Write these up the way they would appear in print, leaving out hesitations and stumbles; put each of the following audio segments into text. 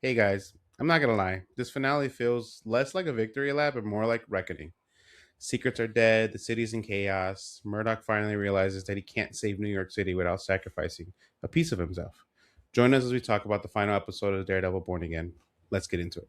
Hey guys, I'm not gonna lie, this finale feels less like a victory lap and more like reckoning. Secrets are dead, the city's in chaos. Murdock finally realizes that he can't save New York City without sacrificing a piece of himself. Join us as we talk about the final episode of Daredevil Born Again. Let's get into it.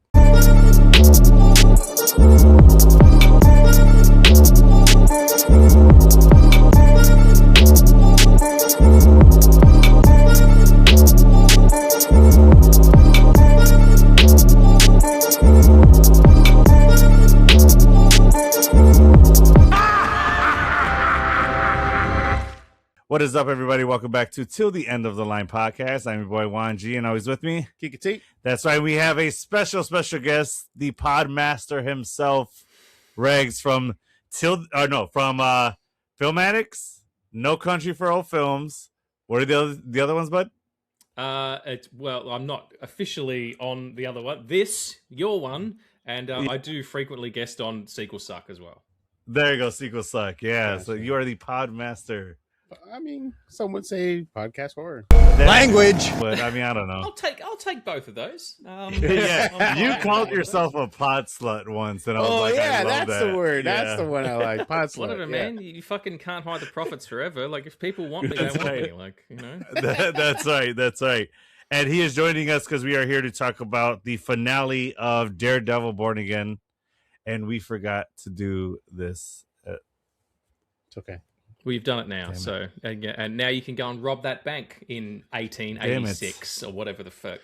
What is up, everybody? Welcome back to Till the End of the Line podcast. I'm your boy Juan G, and always with me, Kika T. That's right. We have a special guest, the Podmaster himself, Regs from Film Addicts, No Country for Old Films. What are the other ones, bud? I'm not officially on the other one. Your one, and I do frequently guest on Sequel Suck as well. There you go, Sequel Suck. Yeah, Gotcha. so you are the Podmaster. I mean, some would say podcast horror. Language. But I mean, I don't know. I'll take both of those. Yeah, you called yourself a pod slut once, and I was like, I love that's that. the word. Yeah. That's the one I like. Pod slut. Whatever, yeah. man. You fucking can't hide the profits forever. Like, if people want me, they That's want right. me. Like, you know. That's right. That's right. And he is joining us because we are here to talk about the finale of Daredevil Born Again. And we forgot to do this. It's okay. We've done it now. Damn it. So, and now you can go and rob that bank in 1886 or whatever the fuck.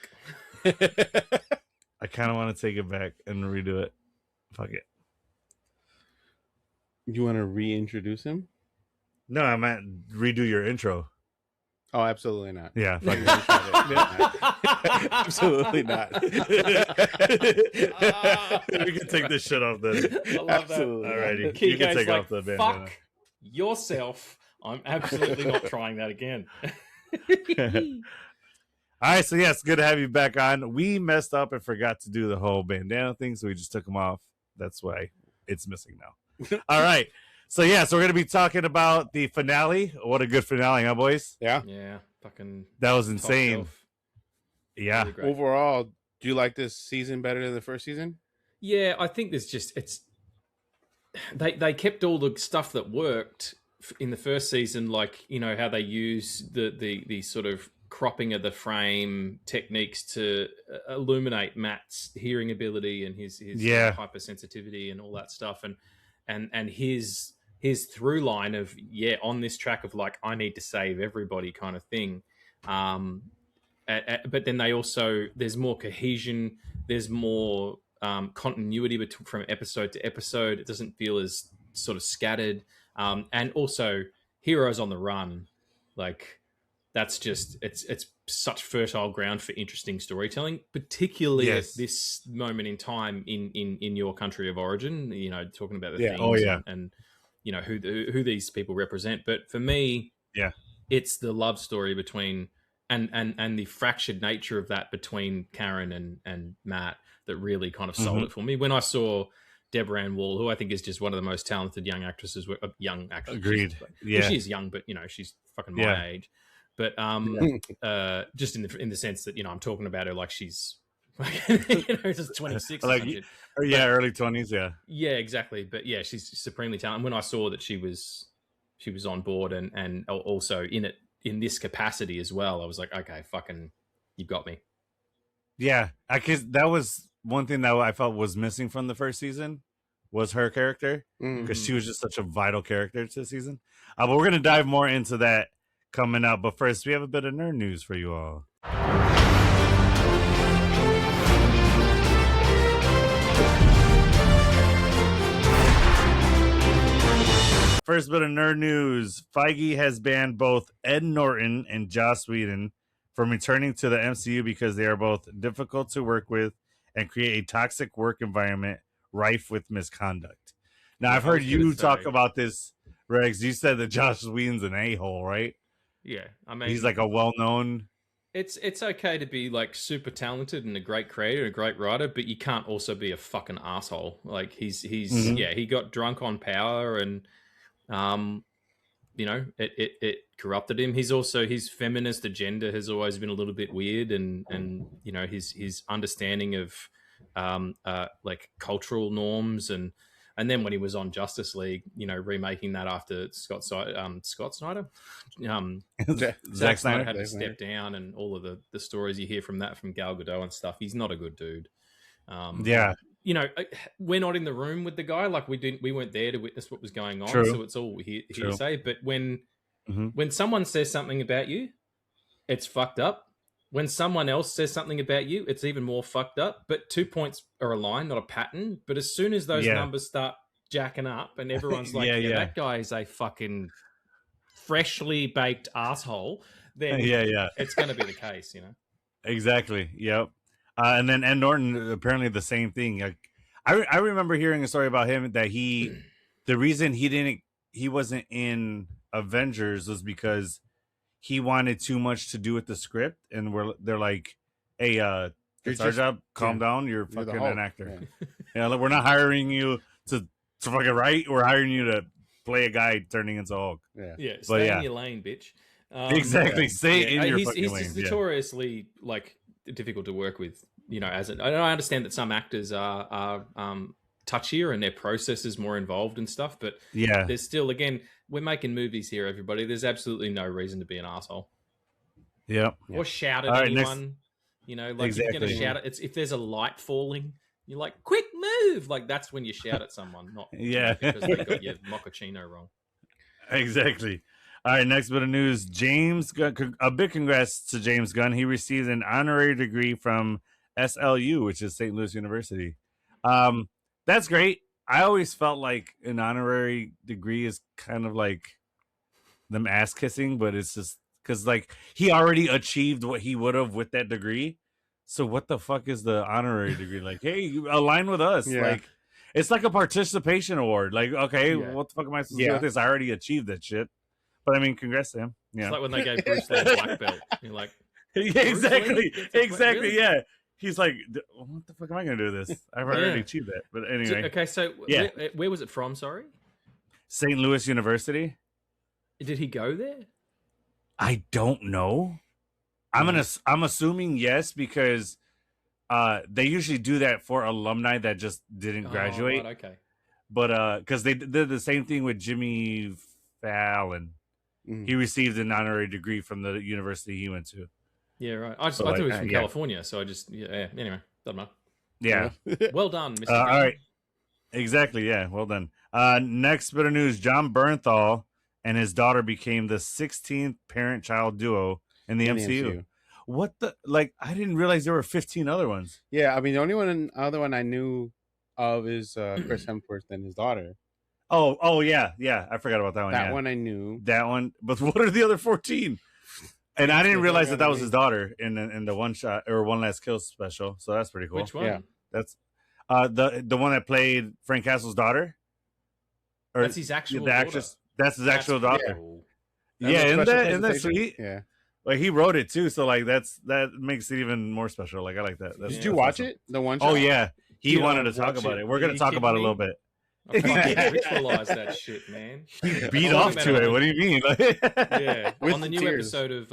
I kind of want to take it back and redo it. Fuck it. You want to reintroduce him? No, I meant redo your intro. Oh, absolutely not. Yeah, fuck it. Absolutely not. We can take this shit off then. I love Absolutely. Alrighty. that. You can Kiko's take like, off the bandana. fuck yourself. I'm absolutely not trying that again. All right, so yes, good to have you back on. We messed up and forgot to do the whole bandana thing, so we just took them off. That's why it's missing now. All right, so we're going to be talking about the finale. What a good finale, huh, boys? Yeah. Yeah, fucking That was top insane. shelf. Yeah. Really great. Overall, do you like this season better than the first season? Yeah, I think there's just they kept all the stuff that worked in the first season, like, you know, how they use the sort of cropping of the frame techniques to illuminate Matt's hearing ability and his hypersensitivity and all that stuff, and his through line of on this track of like, I need to save everybody kind of thing. But then there's more cohesion, there's more continuity from episode to episode. It doesn't feel as sort of scattered, and also heroes on the run, like that's just it's such fertile ground for interesting storytelling, particularly at this moment in time in your country of origin. You know, talking about the themes and you know who these people represent. But for me, it's the love story between and the fractured nature of that between Karen and Matt that really kind of sold it for me. When I saw Deborah Ann Wall, who I think is just one of the most talented young actresses. Agreed. She is young, but you know, she's fucking my age. But just in the sense that, you know, I'm talking about her like she's just 26. Like, early 20s. Yeah, exactly. But yeah, she's supremely talented. When I saw that she was on board and also in it in this capacity as well, I was like, okay, fucking, you've got me. Yeah, because that was one thing that I felt was missing from the first season was her character, because she was just such a vital character to the season. But we're going to dive more into that coming up. But first, we have a bit of nerd news for you all. First bit of nerd news. Feige has banned both Ed Norton and Joss Whedon from returning to the MCU because they are both difficult to work with and create a toxic work environment rife with misconduct. Now, I've heard you talk about this, Regs. You said that Joss Whedon's an a-hole, right? Yeah, I mean, he's like a well-known. It's okay to be like super talented and a great creator, a great writer, but you can't also be a fucking asshole. Like he got drunk on power and it corrupted him. He's also his feminist agenda has always been a little bit weird, and his understanding of like cultural norms, and then when he was on Justice League, remaking that after Scott Snyder, Zack Snyder had to step down, and all of the stories you hear from that from Gal Gadot and stuff. He's not a good dude. We're not in the room with the guy. Like we weren't there to witness what was going on. True. So it's all hearsay. But when Mm-hmm. someone says something about you, it's fucked up. When someone else says something about you, it's even more fucked up. But 2 points are a line, not a pattern. But as soon as those numbers start jacking up, and everyone's like, that guy is a fucking freshly baked asshole, then it's going to be the case, Exactly. Yep. And then Ed Norton, apparently the same thing. I remember hearing a story about him that the reason he wasn't in Avengers was because he wanted too much to do with the script, and they're like, hey, it's our job, calm down, you're fucking an actor. Like, we're not hiring you to fucking write, we're hiring you to play a guy turning into Hulk. Stay in your lane, bitch. Exactly. Stay in your fucking lane. He's notoriously like difficult to work with, I understand that some actors are touchier and their process is more involved and stuff, but there's still, again, we're making movies here, everybody. There's absolutely no reason to be an asshole. Or shout at anyone. Like if you're going to shout at, if there's a light falling, you're like, quick move. Like that's when you shout at someone, not because they got your mochaccino wrong. Exactly. All right, next bit of news. James Gunn, a big congrats to James Gunn. He received an honorary degree from SLU, which is St. Louis University. That's great. I always felt like an honorary degree is kind of like them ass kissing, but it's just because like he already achieved what he would have with that degree. So what the fuck is the honorary degree? Like, hey, you align with us. Like, it's like a participation award. Like, okay, what the fuck am I supposed to do with this? I already achieved that shit. But I mean, congrats to him. Yeah. It's like when they gave Bruce Lee a black belt. You're like, exactly. Really? Yeah. He's like, what the fuck am I going to do with this? I've already achieved that. But anyway. Okay, so where was it from, sorry? St. Louis University. Did he go there? I don't know. I'm assuming yes, because they usually do that for alumni that just didn't graduate. Right, okay. But because they did the same thing with Jimmy Fallon. He received an honorary degree from the university he went to. Yeah, right. I thought he was from California, so I just anyway, doesn't matter. Yeah. Well done, Mr. All right. Exactly, yeah. Well done. Next bit of news, John Bernthal and his daughter became the 16th parent-child duo in the MCU. What the I didn't realize there were 15 other ones. Yeah, I mean the only other one I knew of is Chris Hemsworth and his daughter. Oh yeah. I forgot about that one. That one I knew. That one, but what are the other 14? And I didn't realize that was his daughter in the one shot or One Last Kill special. So that's pretty cool. Which one? Yeah. That's the one that played Frank Castle's daughter. Or that's his actual the actress. Daughter. That's his actual daughter. Cool. Yeah, isn't that sweet? Yeah. Like he wrote it too, so like that makes it even more special. Like I like that. Did you watch it? The one shot? Oh yeah. He wanted to talk about it. We're gonna talk about it a little bit. I fucking ritualize that shit, man. He beat off to it. What do you mean? Yeah. On the new episode of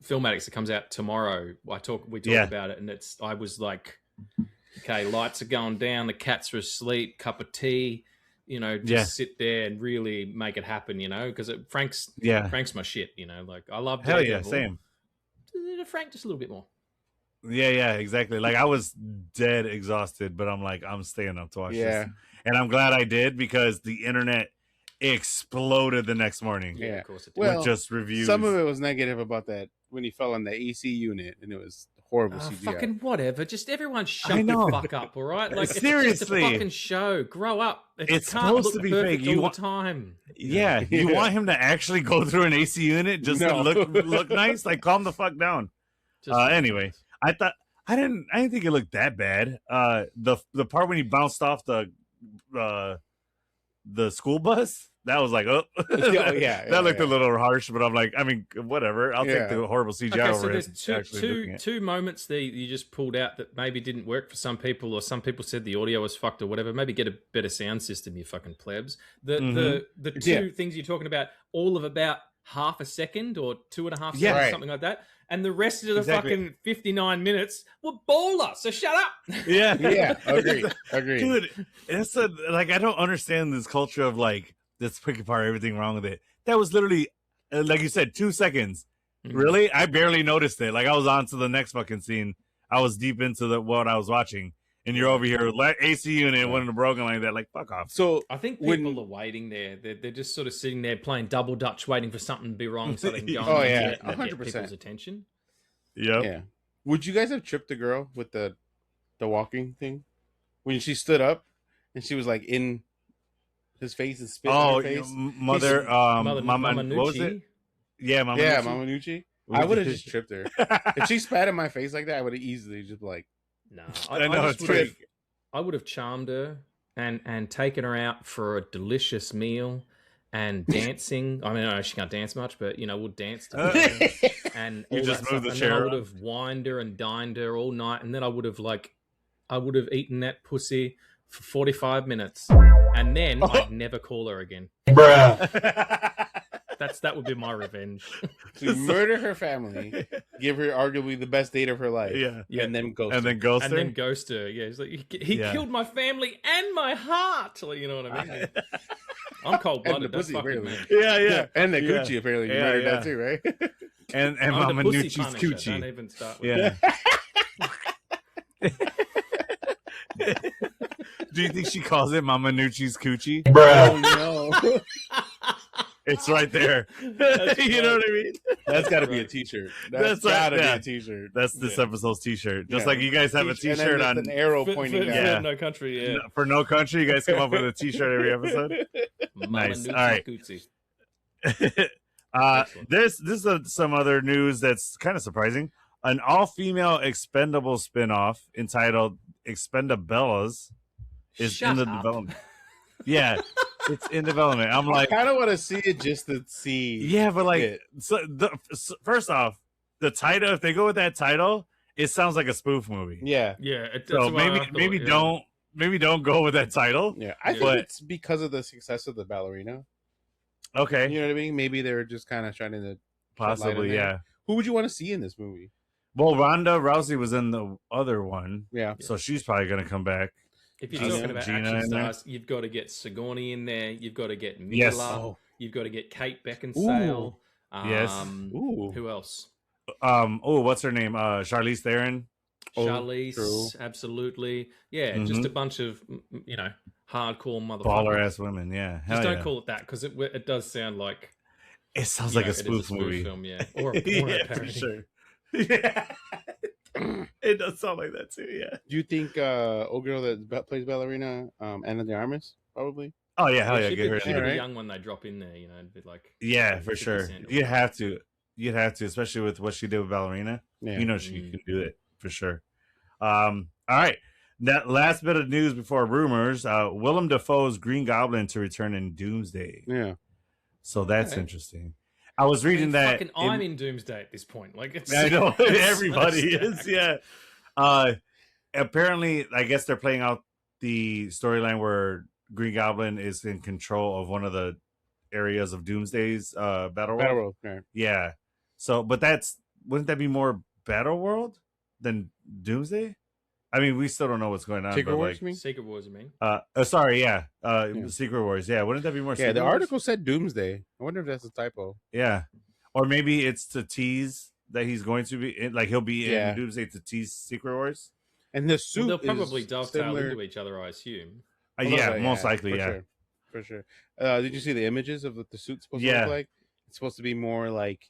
Filmatics that comes out tomorrow, we talk about it, and I was like, okay, lights are going down, the cats are asleep, cup of tea, just sit there and really make it happen, because Frank's my shit, like I love Daredevil. Hell yeah, same. Frank just a little bit more. Yeah, exactly. Like I was dead exhausted, but I'm like, I'm staying up to watch this. And I'm glad I did because the internet exploded the next morning. Yeah, of course it did. Well, with just reviews. Some of it was negative about that when he fell on the AC unit and it was horrible CGI. Fucking whatever. Just everyone shut the fuck up, all right? Like seriously, it's just a fucking show. Grow up. It's supposed to be fake. You want time. Yeah, you want him to actually go through an AC unit just to look nice? Like calm the fuck down. Anyway. I didn't think it looked that bad. The part when he bounced off the school bus, that was like, oh, that looked a little harsh. But I'm like, I mean, whatever. I'll take the horrible CGI Okay, so over there's it. Actually two moments there you just pulled out that maybe didn't work for some people, or some people said the audio was fucked or whatever. Maybe get a better sound system, you fucking plebs. The two things you're talking about, all of about half a second or 2.5 seconds, something like that. And the rest of the fucking 59 minutes were baller. So shut up. Yeah. Agreed. Dude, it's like, I don't understand this culture of like, let's pick apart everything wrong with it. That was literally, like you said, 2 seconds. Mm-hmm. Really? I barely noticed it. Like, I was on to the next fucking scene. I was deep into what I was watching. And you're over here, AC unit went broken like that. Like, fuck off. So I think people are waiting there. They're just sort of sitting there playing double dutch, waiting for something to be wrong so they can go and 100%. Get people's attention. Yeah. Would you guys have tripped the girl with the walking thing when she stood up and she was like in his face and spit in her face? Mama Nucci. What was it? Yeah, Mama Nucci. I would have just tripped her. If she spat in my face like that, I would have easily just like, no. I would have charmed her and taken her out for a delicious meal and dancing. I mean, I know she can't dance much, but we'll dance together. And you just move the chair. I would have wined her and dined her all night, and then I would have eaten that pussy for 45 minutes, and then I'd never call her again. Bruh. That would be my revenge. So murder her family, give her arguably the best date of her life, and then ghost her. Yeah, he's like, he killed my family and my heart. Like, you know what I mean? I'm cold blooded. That's fucking me. Yeah. And the coochie apparently you murdered that too, right? and Mama Nucci's coochie. Don't even start with Do you think she calls it Mama Nucci's coochie? Bro, no. It's right there. You know what I mean? That's got to be a t-shirt. That's got to be a t-shirt. That's this episode's t-shirt. Just like you guys have a t-shirt on an arrow pointing out. No Country, yeah. For No Country, you guys come up with a t-shirt every episode. Nice. All right. This is some other news that's kind of surprising. An all-female Expendable spinoff entitled Expendabellas is in the development. Yeah, it's in development. I'm like, I kind of want to see it just to see. Yeah, but like, first off, the title. If they go with that title, it sounds like a spoof movie. Yeah. So maybe don't go with that title. Yeah, I think it's because of the success of the ballerina. Okay, you know what I mean. Maybe they're just kind of trying to possibly. Yeah. Who would you want to see in this movie? Well, Ronda Rousey was in the other one. Yeah. So she's probably gonna come back. If you're talking about action stars, you've got to get Sigourney in there. You've got to get Mila. You've got to get Kate Beckinsale. Yes. Who else? What's her name? Charlize Theron. Charlize, absolutely. Yeah, just a bunch of hardcore motherfuckers. Baller ass women. Yeah. Just don't call it that because it does sound like it sounds like a spoof movie. Film, yeah, or a porno parody. For sure. Yeah. It does sound like that too, yeah. Do you think old girl that plays ballerina, Anna de Armas, probably? Oh yeah, hell yeah, get her. She'd be right? young when they drop in there, it'd be like for sure. You'd have to, especially with what she did with ballerina. Yeah. She can do it for sure. All right, that last bit of news before rumors: Willem Dafoe's Green Goblin to return in Doomsday. Yeah, so that's interesting. I was reading that. I'm in Doomsday at this point. Like, I know everybody is. Yeah. Apparently, I guess they're playing out the storyline where Green Goblin is in control of one of the areas of Doomsday's Battle World. Yeah. So, but wouldn't that be more Battle World than Doomsday? I mean, we still don't know what's going on. Secret Wars, you mean? Secret Wars, you mean? Sorry, yeah. Secret Wars, yeah. Wouldn't that be more? Yeah, the article said Doomsday. I wonder if that's a typo. Yeah, or maybe it's to tease that he's going to be he'll be in Doomsday to tease Secret Wars. And the suit they'll probably dovetail into each other, I assume. Most likely, for sure. Did you see the images of what the suit's supposed to look like? It's supposed to be more like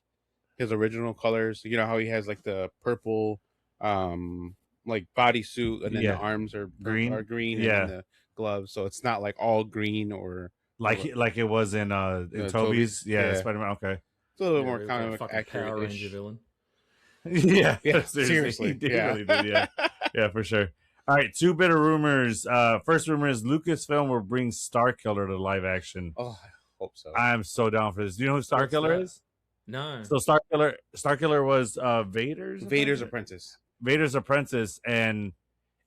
his original colors. You know how he has like the purple, like bodysuit, and then the arms are green, and the gloves. So it's not like all green or like it was in Toby's. Spider-Man. Okay, it's a little more kind of accurate. Power Ranger villain. yeah, seriously. He really did. Yeah, for sure. All right, 2 bit of rumors. First rumor is Lucasfilm will bring Starkiller to live action. Oh, hope so. I'm so down for this. Do you know who What's Starkiller that? is? No. So Starkiller was Vader's apprentice. Vader's apprentice,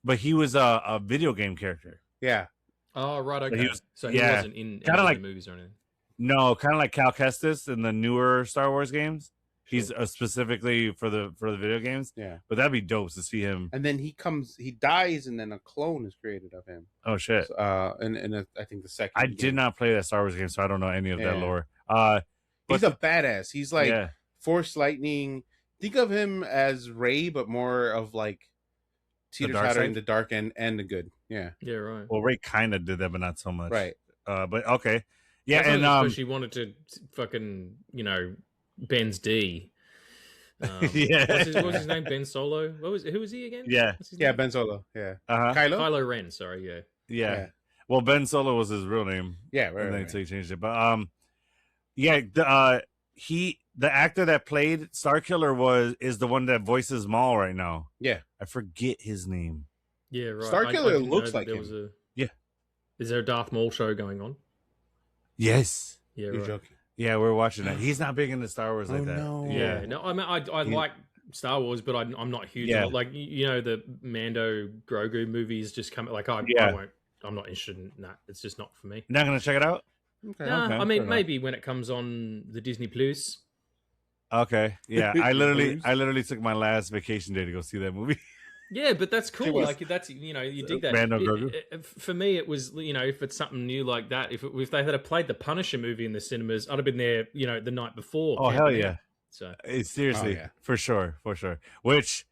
but he was a video game character. Yeah. Oh, right. So Okay. he was- So he yeah, wasn't in kinda any like- of the movies or anything. No, kind of like Cal Kestis in the newer Star Wars games. He's Sure. Specifically for the video games. Yeah. But that'd be dope to see him. And then he dies, and then a clone is created of him. Oh shit! I think the second. I did not play that Star Wars game, so I don't know any of that Yeah. lore. He's a badass. He's like yeah, Force Lightning. Think of him as Rey, but more of like dark teeter-tottering side? the dark and the good. Yeah. Yeah, right. well, Ray kind of did that, but not so much. Right. But okay, yeah, That's and only because she wanted to fucking, Ben's D. Yeah. What was his name? Ben Solo. Who was he again? Yeah. What's his Yeah, name? Ben Solo. Yeah. Uh-huh. Kylo? Ren. Sorry, yeah. Yeah. Well, Ben Solo was his real name. Yeah, right. And then right. so he changed it. But yeah, the actor that played Starkiller is the one that voices Maul right now. Yeah. I forget his name. Yeah, right. Starkiller didn't looks know like there him. was a. Yeah. Is there a Darth Maul show going on? Yes. Yeah, You're right. joking. Yeah, we're watching that. He's not big into Star Wars like Oh, that. no. Yeah, no, I mean, I like Star Wars, but I'm not huge. Yeah. Like the Mando Grogu movies just come like I won't. I'm not interested in that. It's just not for me. You're not gonna check it out? Okay. No, okay, I fair mean enough. maybe when it comes on the Disney Plus. Okay. Yeah. I Blues? literally took my last vacation day to go see that movie. Yeah, but that's cool. was- Like that's you dig that. Mando Grogu. For me, it was if it's something new like that. If they had played the Punisher movie in the cinemas, I'd have been there. The night before. Oh hell camping yeah. out. So Seriously, Oh, yeah. for sure. Which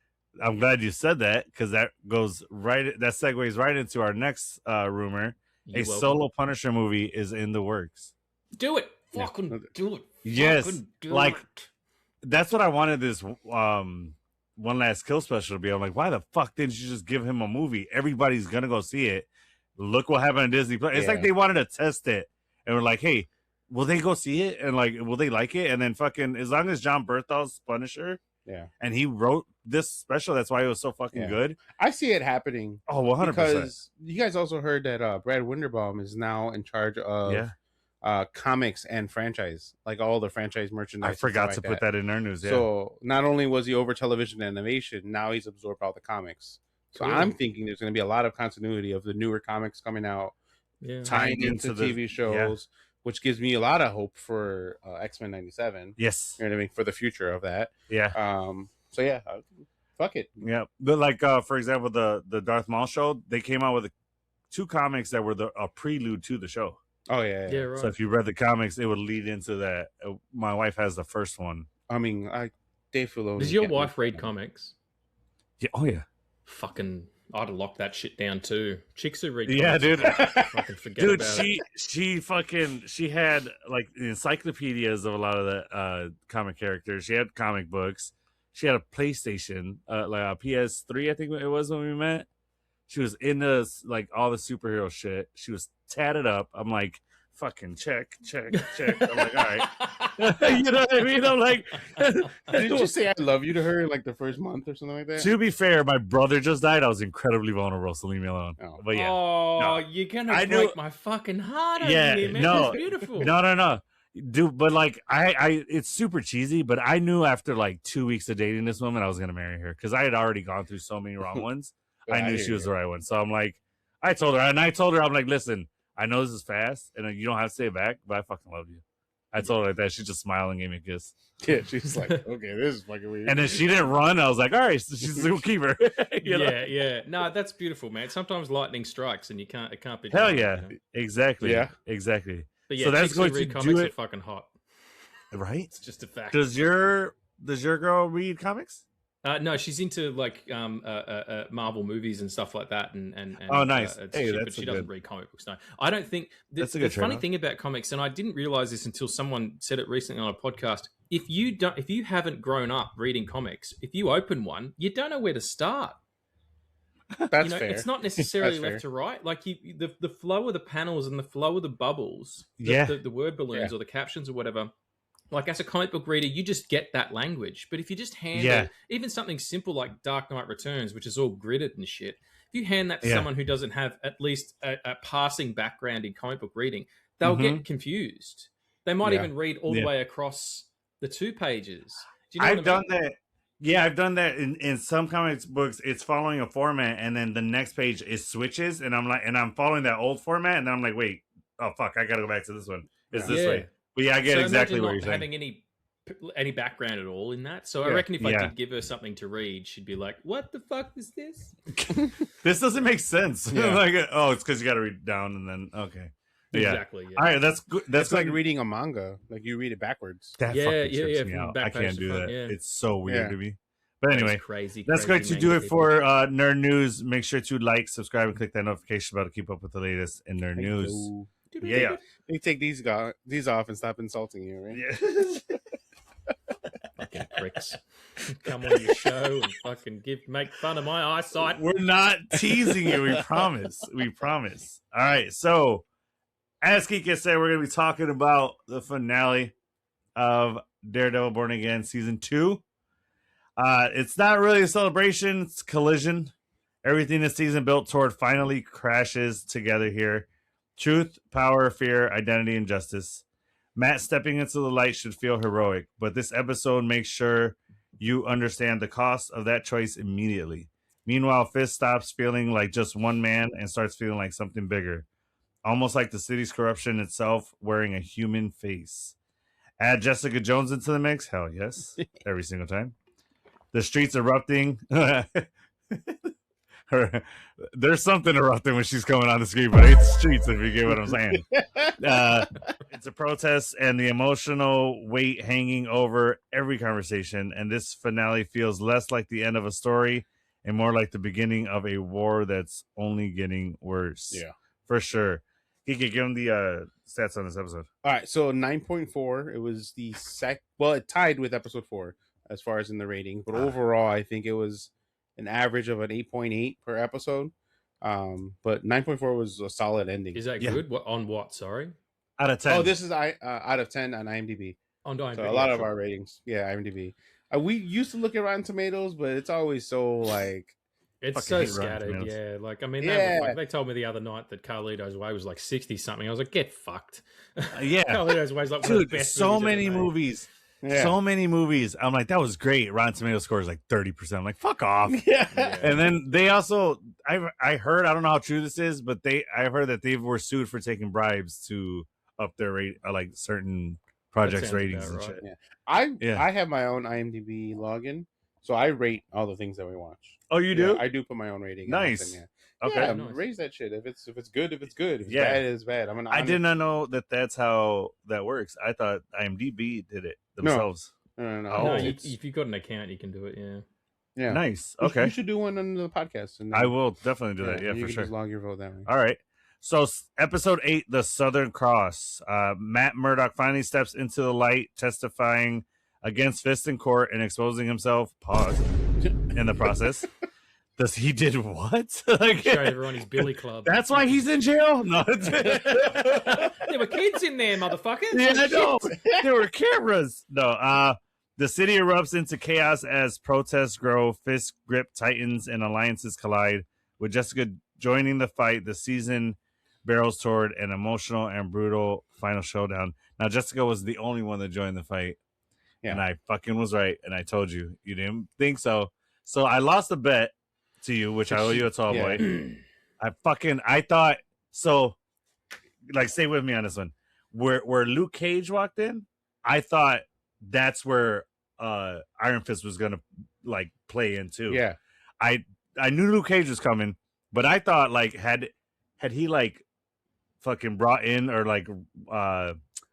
I'm glad you said that because that segues right into our next rumor. you're A welcome. solo Punisher movie is in the works. Do it. Yeah. Fucking do it. Yes, Fucking do like- it. That's what I wanted this One Last Kill special to be. I'm like, why the fuck didn't you just give him a movie? Everybody's gonna go see it. Look what happened on Disney Plus. It's like Yeah. they wanted to test it and we're like, hey, will they go see it? And like, will they like it? And then fucking, as long as John Berthal's Punisher, Yeah. and he wrote this special, that's why it was so fucking Yeah. good. I see it happening. 100%. Because you guys also heard that Brad Winderbaum is now in charge of Yeah. comics and franchise, like all the franchise merchandise. I and forgot stuff to like put that in our news. Yeah. So not only was he over television and animation, now he's absorbed all the comics. So Cool. I'm thinking there's going to be a lot of continuity of the newer comics coming out, Yeah. tying into into the- TV shows, which gives me a lot of hope for X-Men 97. yes. You know what I mean? For the future of that. Yeah. So yeah, fuck it. Yeah. But like, for example, the Darth Maul show, they came out with 2 comics that were a prelude to the show. Oh yeah. Yeah, right. So if you read the comics, it would lead into that. My wife has the first one. I mean, Dave Filoni. Does your can't wife make read that. comics? Yeah. Oh yeah. Fucking, I'd have locked that shit down too. Chicks who read Yeah, comics, dude. fucking forget Dude, about it. she had like encyclopedias of a lot of the comic characters. She had comic books. She had a PlayStation, like a PS3, I think it was when we met. She was into like all the superhero shit. She was tatted up. I'm like, fucking check. I'm like, all right. You know what I mean? I'm like, Didn't you say I love you to her like the first month or something like that? to be fair, my brother just died. I was incredibly vulnerable, so leave me alone. Oh. But yeah. Oh, No. you're gonna I break knew- my fucking heart over Yeah, here, man. no. That's beautiful. No. Dude, but like I it's super cheesy, but I knew after like 2 weeks of dating this woman, I was gonna marry her because I had already gone through so many wrong ones. I knew she was the right one. So I'm like, I told her, I'm like, listen, I know this is fast and you don't have to say it back, but I fucking love you. I told her like that. She just smiled and gave me a kiss. Yeah, she's like, okay, this is fucking weird. And then she didn't run. I was like, all right, so she's a keeper. You know? Yeah. No, that's beautiful, man. Sometimes lightning strikes and it can't be. Hell denied, yeah. you know? Exactly. Yeah. Exactly. But yeah, So that's chicks who going to read do comics are it- fucking hot. Right? It's just a fact. Does your girl read comics? No, she's into like Marvel movies and stuff like that, and Oh, nice. it's Hey, shit, that's but she a doesn't good- read comic books. No, I don't think. That's a The good funny trade-off. thing about comics, and I didn't realize this until someone said it recently on a podcast. If you haven't grown up reading comics, if you open one, you don't know where to start. That's fair. It's not necessarily That's left fair. to right. Like the flow of the panels and the flow of the bubbles, Yeah. the word balloons or the captions or whatever. Like as a comic book reader, you just get that language. But if you just hand Yeah. even something simple like Dark Knight Returns, which is all gridded and shit, if you hand that to Yeah. someone who doesn't have at least a passing background in comic book reading, they'll Mhm. get confused. They might Yeah. even read all the Yeah. way across the 2 pages. Do you know I've what I done mean? that. Yeah, I've done that in some comics books. It's following a format, and then the next page is switches, and I'm following that old format, and then I'm like, wait, oh fuck, I gotta go back to this one. It's this Yeah. way. But yeah, I get So exactly imagine what not you're saying. having any background at all in that. So I Yeah. reckon if I Yeah. did give her something to read, she'd be like, "What the fuck is this?" This doesn't make sense. Yeah. Like, oh, it's because you got to read down and then okay. Yeah. Exactly. Yeah. All right, that's good. That's That's like good. reading a manga. Like you read it backwards. That Yeah, fucking yeah, trips yeah, me from out. back I page can't to do front, that. yeah. It's so weird Yeah. to me. But That is anyway, crazy. that's going crazy to do manga it people. for Nerd News. Make sure to like, subscribe, and click that notification bell to keep up with the latest in Nerd News. Yo. Yeah. You take these off and stop insulting you, right? Yeah. Fucking pricks. Come on your show and fucking make fun of my eyesight. We're not teasing you. We promise. We promise. All right. So, as Kika said, we're going to be talking about the finale of Daredevil Born Again Season 2. It's not really a celebration. It's collision. Everything this season built toward finally crashes together here. Truth, power, fear, identity, and justice. Matt stepping into the light should feel heroic, but this episode makes sure you understand the cost of that choice immediately. Meanwhile, Fist stops feeling like just one man and starts feeling like something bigger. Almost like the city's corruption itself wearing a human face. Add Jessica Jones into the mix? Hell yes. Every single time. The streets erupting. There's something erupting when she's coming on the screen, but it's streets if you get what I'm saying. It's a protest and the emotional weight hanging over every conversation, and this finale feels less like the end of a story and more like the beginning of a war that's only getting worse. Yeah. For sure. He could give him the stats on this episode. All right, so 9.4. It was the it tied with episode 4 as far as in the rating, but overall, I think it was an average of an 8.8 per episode. But 9.4 was a solid ending. Is that Yeah. good? What on what? Sorry. Out of 10. Oh, this is out of 10 on IMDb. On IMDb. So a lot of our ratings, IMDb. We used to look at Rotten Tomatoes, but it's always so like It's Fucking so hate Rotten scattered, Tomatoes. yeah. Like, I mean, Yeah. they told me the other night that Carlito's Way was like 60 something. I was like, get fucked. Yeah. Carlito's Way is like one of the Dude, best. so movies ever many made. movies. yeah. So many movies. I'm like, that was great. Rotten Tomato score is like 30%. I'm like, fuck off. yeah. Yeah. And then they also, I heard, I don't know how true this is, but I heard that they were sued for taking bribes to up their rate, like certain projects sounds ratings about and right. shit. I have my own IMDb login, so I rate all the things that we watch. Oh, you do? I do put my own rating. Nice. Yeah. Okay. Yeah, Nice. raise that shit. If it's good, if it's good. If it's Yeah. bad, it's bad. I did not know that that's how that works. I thought IMDb did it No. themselves. No. Oh, No, it's- if you've got an account, you can do it, yeah. yeah. Nice. You Okay. should do one on the podcast. And I will definitely do that. you Yeah, for can sure. just log your vote that way. All right. So episode 8, The Southern Cross. Matt Murdock finally steps into the light, testifying against Fist in court and exposing himself. Pause. In the process. He did what? Like, Show everyone his Billy Club. that's why he's in jail? No. There were kids in there, motherfucker. Yeah, I know. There were cameras. No, the city erupts into chaos as protests grow, fists grip tightens, and alliances collide. With Jessica joining the fight, the season barrels toward an emotional and brutal final showdown. Now, Jessica was the only one that joined the fight. Yeah. And I fucking was right. And I told you. You didn't think so. So I lost a bet to you, which I owe you a tall Yeah. boy. I thought, so, like, stay with me on this one. Where Luke Cage walked in, I thought that's where Iron Fist was gonna like play in too. Yeah. I knew Luke Cage was coming, but I thought like had he like fucking brought in or like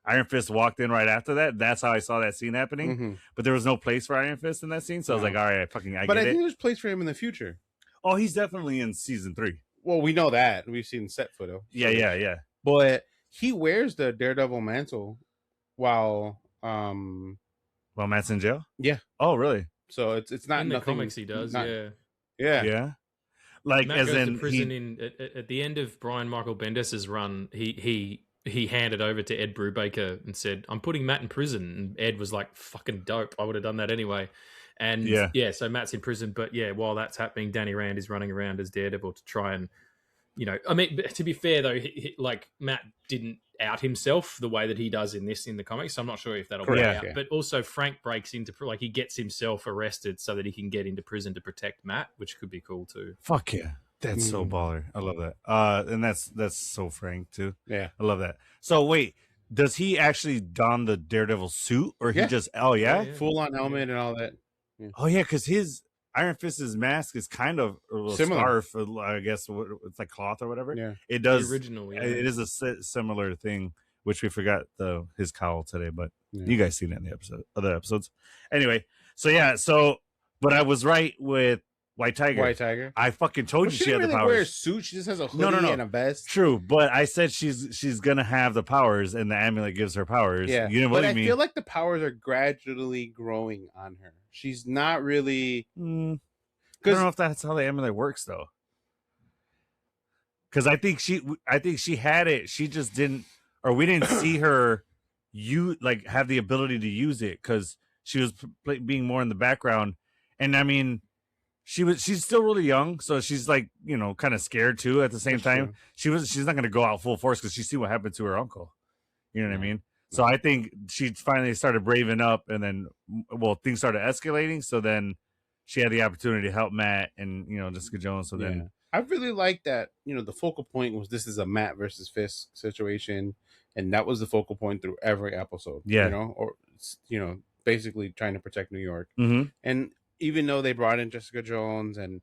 Iron Fist walked in right after that. That's how I saw that scene happening. Mhm. But there was no place for Iron Fist in that scene, so I was No. like, all right, I But get I think it. there's place for him in the future. Oh, he's definitely in season 3. Well, we know that. We've seen set photo. Yeah. But he wears the Daredevil mantle while Well, Matt's in jail. Yeah. Oh, really? so it's not in the nothing, comics, he does, not- yeah. Yeah. Like Matt as goes in to prison at the end of Brian Michael Bendis' run. He handed over to Ed Brubaker and said, "I'm putting Matt in prison." And Ed was like, "Fucking dope! I would have done that anyway." And Yeah. so Matt's in prison, but yeah, while that's happening, Danny Rand is running around as Daredevil to try and I mean, to be fair though, like Matt didn't out himself the way that he does in the comics, so I'm not sure if that'll play out. Yeah. But also Frank breaks into, like, he gets himself arrested so that he can get into prison to protect Matt, which could be cool too. Fuck yeah. That's so baller. I love that. And that's so Frank too. Yeah. I love that. So wait, does he actually don the Daredevil suit, or he just? Oh yeah, full on helmet and all that. Yeah. Oh yeah, because his Iron Fist's mask is kind of a little similar. scarf. I guess it's like cloth or whatever. Yeah, it does. The original. Yeah. It is a similar thing, which we forgot his cowl today, but you guys seen it in the other episodes. Anyway, but I was right with White Tiger. I fucking told you she had the powers. She wear a suit. She just has a hoodie and a vest. True, but I said she's gonna have the powers, and the amulet gives her powers. Yeah, you know what I mean? I feel like the powers are gradually growing on her. She's not really. I don't know if that's how the amulet works, though. Because I think she had it. She just didn't, or we didn't see her have the ability to use it because she was being more in the background. And I mean, she's still really young, so she's like, kind of scared too. At the same time, she's not going to go out full force because she see what happened to her uncle. You know what I mean? So I think she finally started braving up, and then things started escalating. So then she had the opportunity to help Matt and Jessica Jones. So then I really like that. The focal point was this is a Matt versus Fisk situation, and that was the focal point through every episode. Yeah, basically trying to protect New York. Mm-hmm. And even though they brought in Jessica Jones and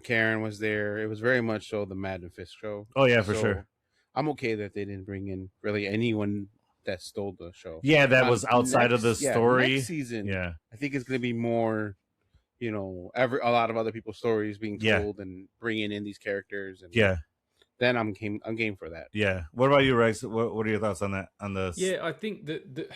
Karen was there, it was very much so the Matt and Fisk show. Oh yeah, for sure. I'm okay that they didn't bring in really anyone that stole the show. Yeah, that was outside of the story. Next season, I think it's going to be more, a lot of other people's stories being told and bringing in these characters. And then I'm game for that. Yeah. What about you, Rex? What are your thoughts on that? On this? Yeah, I think that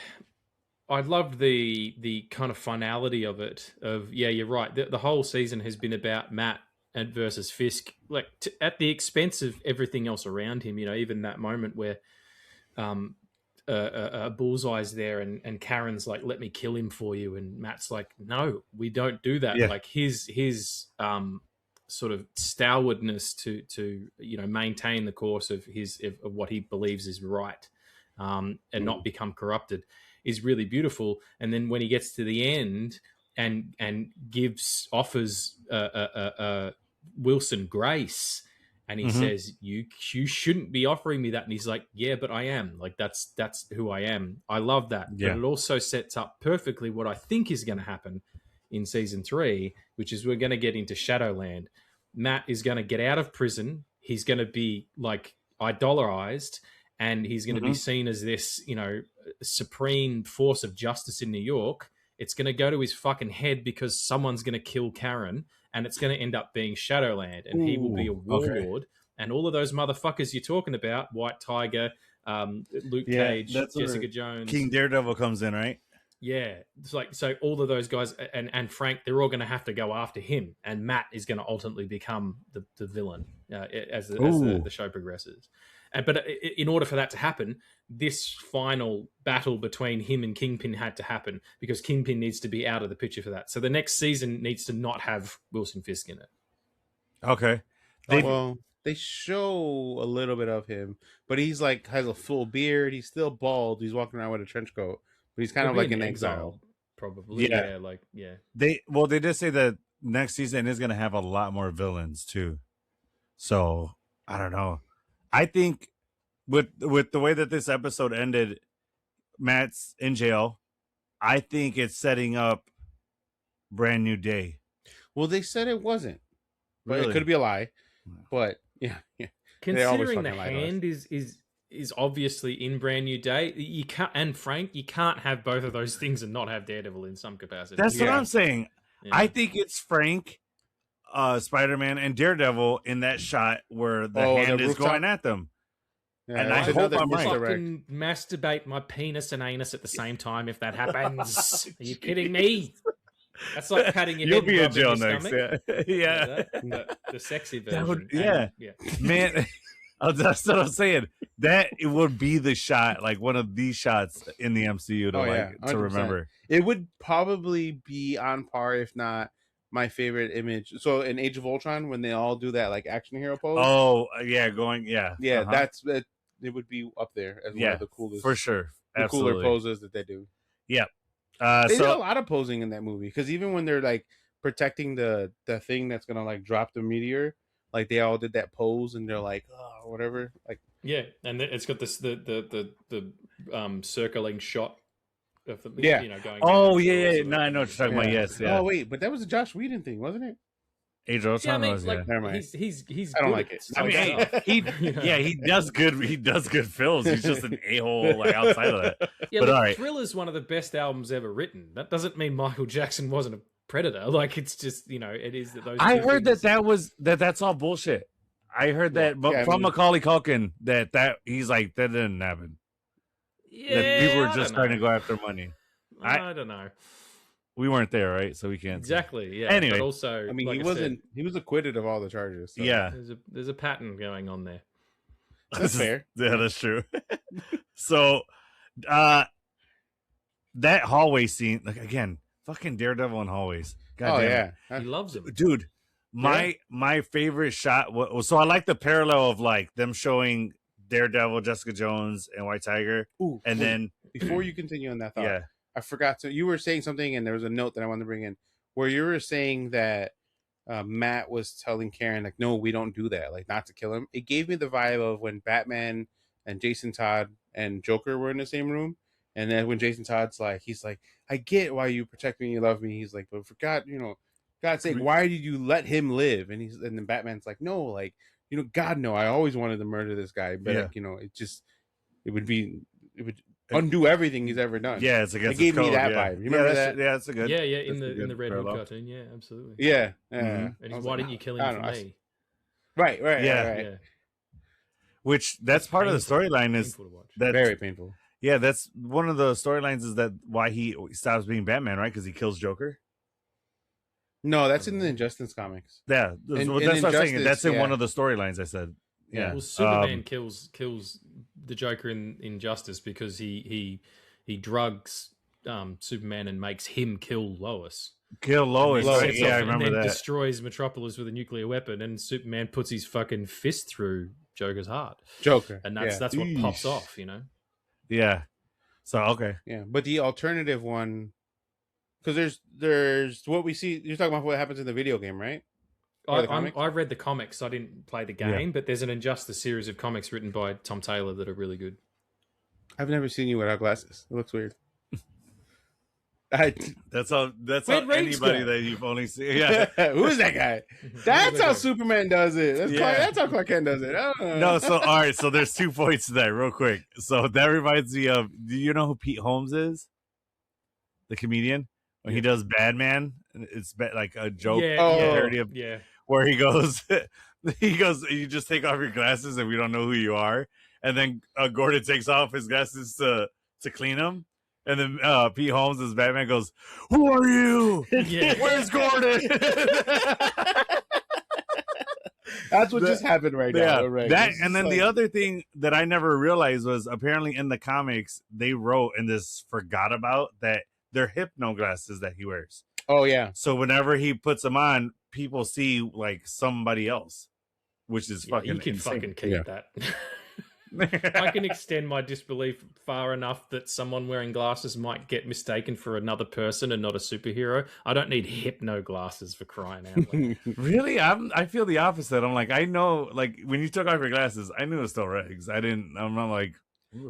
I loved the kind of finality of it. You're right. The whole season has been about Matt and versus Fisk, like at the expense of everything else around him. Even that moment where Bullseye's there and Karen's like, let me kill him for you, and Matt's like, no, we don't do that. Like his sort of stalwardness to maintain the course of of what he believes is right, and not become corrupted is really beautiful. And then when he gets to the end and offers Wilson grace, and he says, you shouldn't be offering me that. And he's like, yeah, but I am. Like, that's who I am. I love that. Yeah. But it also sets up perfectly what I think is going to happen in season 3, which is we're going to get into Shadowland. Matt is going to get out of prison. He's going to be like idolized, and he's going to be seen as this, supreme force of justice in New York. It's going to go to his fucking head because someone's going to kill Karen, and it's going to end up being Shadowland, and he will be a warlord. And all of those motherfuckers you're talking about, White Tiger, Luke Cage, Jessica Jones, King Daredevil comes in, right? Yeah, it's like, so all of those guys and Frank, they're all going to have to go after him, and Matt is going to ultimately become the villain as the show progresses. But in order for that to happen, this final battle between him and Kingpin had to happen, because Kingpin needs to be out of the picture for that. So the next season needs to not have Wilson Fisk in it. Okay. They show a little bit of him, but he's like has a full beard. He's still bald. He's walking around with a trench coat, but he's kind of like in exile. Probably. Yeah. They did say that next season is going to have a lot more villains too. So I don't know. I think with the way that this episode ended, Matt's in jail. I think it's setting up Brand New Day. Well, they said it wasn't, but really? It could be a lie. But yeah. Considering the hand is obviously in Brand New Day, you can't. And Frank, you can't have both of those things and not have Daredevil in some capacity. That's what I'm saying. Yeah. I think it's Frank, Spider-Man, and Daredevil in that shot where the hand is going at them. Yeah, and I hope I'm right. Fucking masturbate my penis and anus at the same time if that happens. Are you kidding me? That's like patting your head. You'll be in jail next. Yeah. The sexy version. Yeah. Man, that's what I'm saying. That it would be the shot, like one of these shots in the MCU to remember. It would probably be on par, if not my favorite image. So in Age of Ultron, when they all do that like action hero pose, Oh yeah, yeah. that's it. It would be up there as one of the coolest, for sure, the cooler absolutely. poses that they do. Yeah, They did a so lot of posing in that movie because even when they're like protecting the thing that's gonna like drop the meteor, like they all did that pose and they're like, oh, whatever, like Yeah, and it's got this the circling shot of the Yeah. going. oh down yeah, through no, I know what you're talking about. Yes, yeah. Oh wait, but that was a Josh Whedon thing, wasn't it? Age of Yeah, I Ultron mean, was like Never mind. he's I don't good like at it. some I mean, stuff. he does good films. He's just an a-hole like outside of that. Yeah, But look, all right. Thriller's one of the best albums ever written. That doesn't mean Michael Jackson wasn't a predator. Like it's just it is that those. I two heard things- that's all bullshit. I heard that, but Yeah, I from mean- Macaulay Culkin that he's like that didn't happen. Yeah, That people were I just don't trying to know. go after money. I don't know We weren't there, right? So we can't. exactly. Yeah. Anyway. but also, I mean, like he I wasn't. He was acquitted of all the charges. So. Yeah, Said, there's a pattern going on there. That's fair. Yeah, that's true. So, that hallway scene, like again, fucking Daredevil in hallways. God Oh damn it. yeah. He loves him. Dude, my favorite shot was so I like the parallel of like them showing Daredevil, Jessica Jones, and White Tiger, Ooh, and ooh, then before you continue on that thought, yeah, I forgot to. You were saying something, and there was a note that I wanted to bring in where you were saying that Matt was telling Karen like, "No, we don't do that. Like, not to kill him." It gave me the vibe of when Batman and Jason Todd and Joker were in the same room, and then when Jason Todd's like, he's like, "I get why you protect me, you love me." He's like, "But for God, God's sake, why did you let him live?" And then Batman's like, "No, like, God, no, I always wanted to murder this guy, but Yeah. like, it would undo everything he's ever done." yeah, it's against It gave his me code, that yeah. vibe. You remember that's, that? Yeah, that's a good. Yeah, that's in a the good Red Hood parallel. cartoon. Yeah, absolutely. Yeah. Mhm. And I he's, was why like, didn't you kill I him don't for know. me? Right. Yeah. Yeah, Which that's part of the painful. storyline is Painful to watch. that Very painful. yeah, that's one of the storylines is that why he stops being Batman, right? Because he kills Joker. No, that's in the Injustice comics. Yeah, that's In what I'm saying. Injustice, That's in one yeah. of the storylines. I said, yeah. Well, Superman kills the Joker in Justice because he drugs Superman and makes him kill Lois. Kill Lois. Lois, Right? Yeah, I and remember then that. destroys Metropolis with a nuclear weapon, and Superman puts his fucking fist through Joker's heart, Joker. and that's what pops off. Yeah. So okay. Yeah, but the alternative one, because there's what we see. You're talking about what happens in the video game, right? Or the comics? I read the comics. I didn't play the game, but there's an Injustice series of comics written by Tom Taylor that are really good. I've never seen you without glasses. It looks weird. That's how Where'd Regs anybody go? that you've only seen. Yeah. Who is that guy? That's how Superman does it. Yeah. That's how Clark Kent does it. Oh. No, so all right, so there's 2 points to that, real quick. So that reminds me of, do you know who Pete Holmes is? The comedian? When he does Badman, it's like a joke parody of where he goes, you just take off your glasses and we don't know who you are. And then Gordon takes off his glasses to clean them. And then Pete Holmes as Batman goes, "Who are you? Yeah. Where's Gordon?" That's what just happened right now. Right. That, and then the other thing that I never realized was apparently in the comics they wrote and this forgot about that they're hypno glasses that he wears. Oh yeah. So whenever he puts them on, people see like somebody else, which is fucking you can insane. fucking keep that. I can extend my disbelief far enough that someone wearing glasses might get mistaken for another person and not a superhero. I don't need hypno glasses for crying out loud. Really? I feel the opposite. I'm like, I know, like when you took off your glasses, I knew it was still Regs. I'm not like,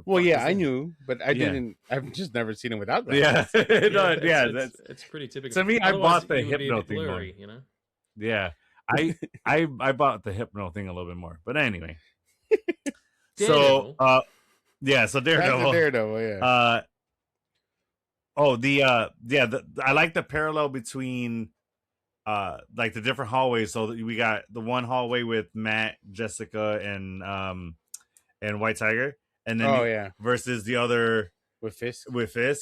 well, yeah, I knew, but I didn't. I've just never seen him without yeah. glasses. It's pretty typical. To me, I Otherwise, bought the it would be a hypno bit thing blurry, more. Yeah, I bought the hypno thing a little bit more. But anyway, Daredevil. so Daredevil. That's a Daredevil, yeah. I like the parallel between like the different hallways. So we got the one hallway with Matt, Jessica, and White Tiger, and then versus the other with Fisk.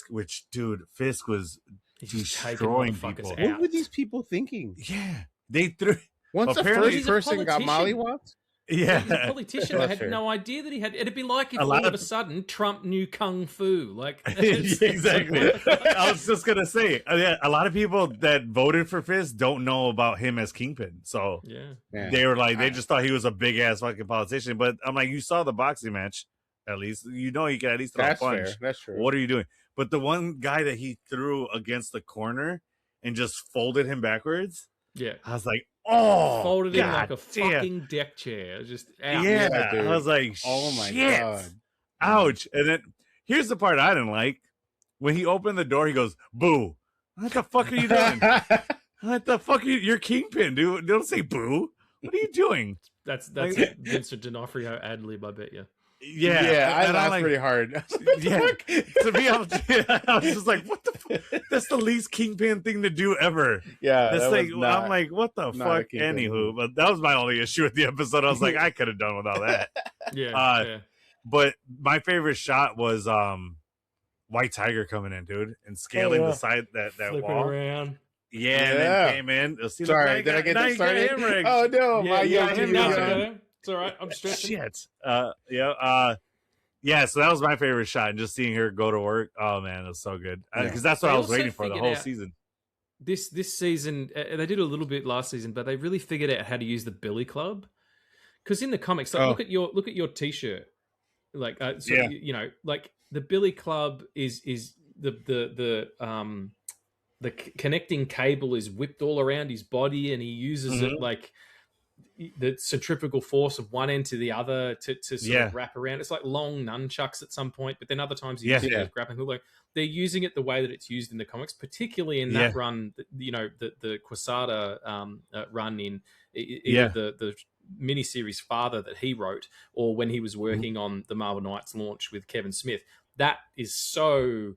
Which dude, Fisk was He's just taking destroying motherfuckers people. out. What were these people thinking? Yeah, they threw. Once the Apparently- first He's a person got politician. mollywopped, Yeah, He's a politician. I That's had fair. no idea that he had. It'd be like if A lot all of a of- sudden Trump knew kung fu. Like exactly. I was just gonna say, yeah, a lot of people that voted for Fist don't know about him as Kingpin. So Yeah. Yeah. they were like, they just thought he was a big ass fucking politician. But I'm like, you saw the boxing match, at least you know he can at least throw That's a punch. fair. That's true. What are you doing? But the one guy that he threw against the corner and just folded him backwards, Yeah. I was like, oh, Folded him like God a damn. fucking deck chair. Just out. Yeah, Yeah, dude. I was like, Oh my shit. god. Ouch. And then here's the part I didn't like. When he opened the door, he goes, boo. What the fuck are you doing? What the fuck are you? You're Kingpin, dude. Don't say boo. What are you doing? That's Like- a Vincent D'Onofrio ad lib, I bet you. Yeah, Yeah, I and I'm laughed like, pretty hard. yeah. To me, I was just like, what the fuck? That's the least Kingpin thing to do ever. Yeah, That's that like, was not- I'm like, what the not a fuck? Kingpin Anywho, move. but that was my only issue with the episode. I was like, I could have done without that. Yeah. Yeah. But my favorite shot was White Tiger coming in, dude, and scaling Oh, yeah. the side that Flipping wall. around. Yeah, and Yeah. then came in. Let's see the Sorry, flag. did I get Now that you got started? him, Regs. Oh no, Yeah, my yeah, young now TV to on. go. It's all right. I'm stretching. Shit. Yeah. So that was my favorite shot, and just seeing her go to work. Oh man, it was so good. Yeah. Because that's what They I was also waiting for the figured whole out- season. This season, they did a little bit last season, but they really figured out how to use the Billy Club. Because in the comics, like, Oh. look at your T-shirt. Like, so Yeah. you know, like the Billy Club is the connecting cable is whipped all around his body, and he uses it like the centrifugal force of one end to the other to sort of wrap around. It's like long nunchucks at some point, but then other times he uses it as grappling hook. Like, they're using it the way that it's used in the comics, particularly in that run. You know, the Quesada run in either the miniseries Father that he wrote, or when he was working on the Marvel Knights launch with Kevin Smith. That is so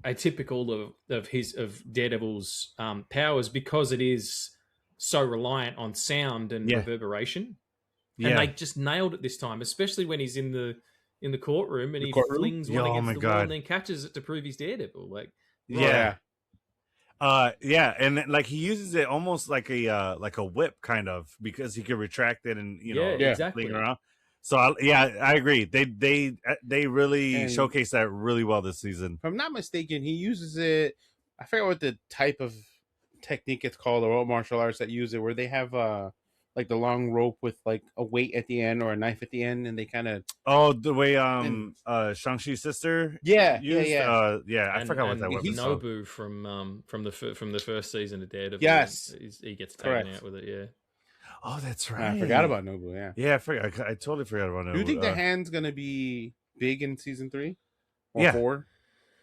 atypical of Daredevil's powers, because it is so reliant on sound and reverberation. And they just nailed it this time, especially when he's in the courtroom and flings one against the wall and then catches it to prove he's Daredevil. Like, yeah. And like he uses it almost like a whip kind of, because he could retract it and exactly. fling around. So I agree. They really showcase that really well this season. If I'm not mistaken, he uses it. I forget what the type of technique it's called, or what martial arts that use it, where they have like the long rope with like a weight at the end or a knife at the end, and they kind of the way Shang-Chi's sister used, I forgot what that was. Nobu from the first season of Daredevil. Yes, he gets taken out with it. Yeah. Oh, that's right. I forgot about Nobu. Yeah, I totally forgot about Nobu. Do you think the hand's gonna be big in season 3 or 4?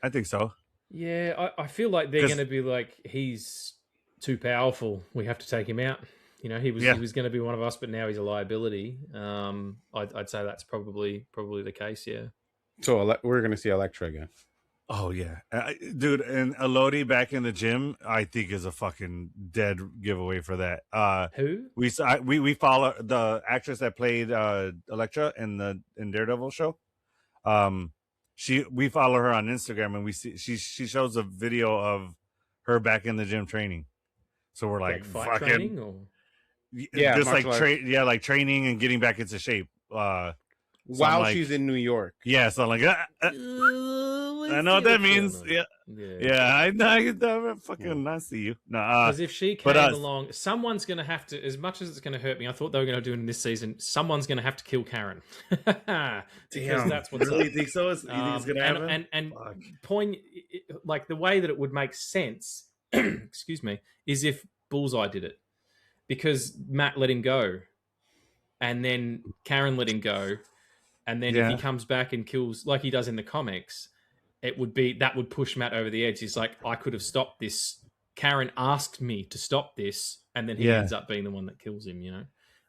I think so. Yeah, I feel like they're going to be like, he's too powerful, we have to take him out. You know, he was going to be one of us, but now he's a liability. I'd say that's probably the case. Yeah. So we're going to see Elektra again. Oh yeah, dude, and Elodie back in the gym, I think is a fucking dead giveaway for that. Who we follow the actress that played Elektra in Daredevil show. We follow her on Instagram, and we see she shows a video of her back in the gym training. So we're like fight training, or just like like training and getting back into shape. While she's in New York. Yeah, so I'm like, I know what that means. I fucking I see you. Because if she came along, someone's going to have to, as much as it's going to hurt me, I thought they were going to do it in this season, someone's going to have to kill Karen. Because that's what's really up. think so? You think it's going to happen? And point, like the way that it would make sense, excuse me, is if Bullseye did it. Because Matt let him go, and then Karen let him go, and then if he comes back and kills, like he does in the comics, that would push Matt over the edge. He's like, I could have stopped this. Karen asked me to stop this, and then he ends up being the one that kills him. You know,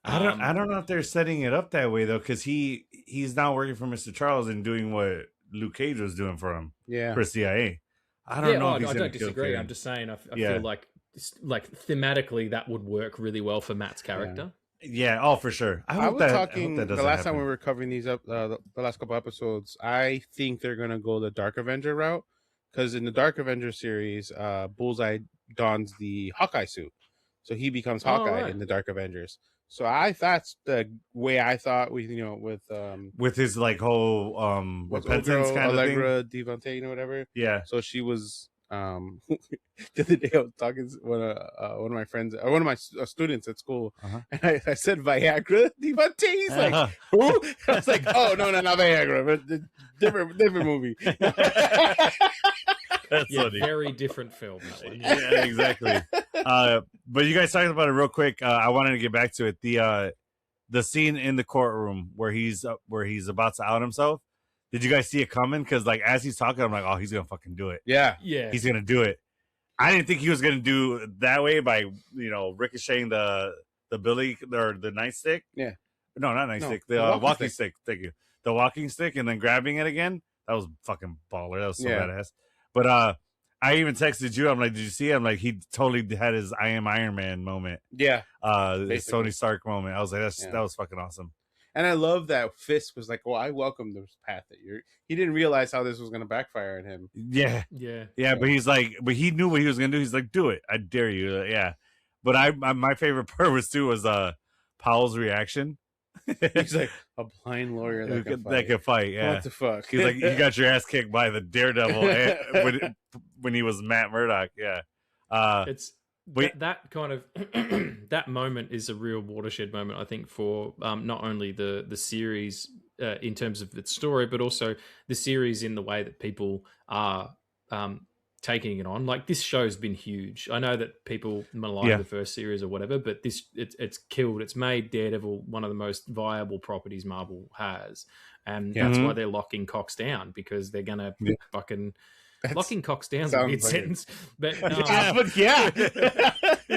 I don't know if they're setting it up that way though, because he's now working for Mr. Charles and doing what Luke Cage was doing for him. Yeah, for CIA. I don't know. I don't disagree. I'm just saying. I feel like thematically that would work really well for Matt's character. Yeah, oh, for sure. I was talking the last time we were covering these up, the last couple episodes. I think they're gonna go the Dark Avenger route, because in the Dark Avenger series, Bullseye dons the Hawkeye suit, so he becomes Hawkeye in the Dark Avengers. So I that's the way I thought with with his like whole what's old repentance girl kind of thing. Allegra Devontae or whatever. Yeah. So she was the other day I was talking to one of my friends, or one of my students at school, and I said Viagra Devontae. He's like, who? I was like, oh no, not Viagra, but different movie. That's Yeah, funny. very different film. Yeah, exactly. But you guys talked about it real quick. I wanted to get back to it. The scene in the courtroom where he's about to out himself. Did you guys see it coming? Because like as he's talking, I'm like, oh, he's gonna fucking do it. Yeah, He's gonna do it. I didn't think he was gonna do it that way by ricocheting the billy or the nightstick. Yeah. No, not nightstick. No, The the walking stick. Thank you. The walking stick and then grabbing it again. That was fucking baller. That was so badass. But I even texted you. I'm like, did you see it? I'm like, he totally had his I am Iron Man moment. Yeah. His Tony Stark moment. I was like, that was fucking awesome. And I love that Fisk was like, well, I welcome this path that you're. He didn't realize how this was going to backfire on him. Yeah. Yeah. But he's like, but he knew what he was going to do. He's like, do it. I dare you. Yeah. But my favorite part was Powell's reaction. He's like a blind lawyer that can fight. Yeah. What the fuck? He's like, you got your ass kicked by the Daredevil when he was Matt Murdock. Yeah. It's that kind of that moment is a real watershed moment, I think, for not only the series in terms of its story, but also the series in the way that people are taking it on. Like, this show's been huge. I know that people malign the first series or whatever, but it's killed. It's made Daredevil one of the most viable properties Marvel has, and that's why they're locking Cox down, because they're gonna fucking. Locking Cox down's a weird sentence, but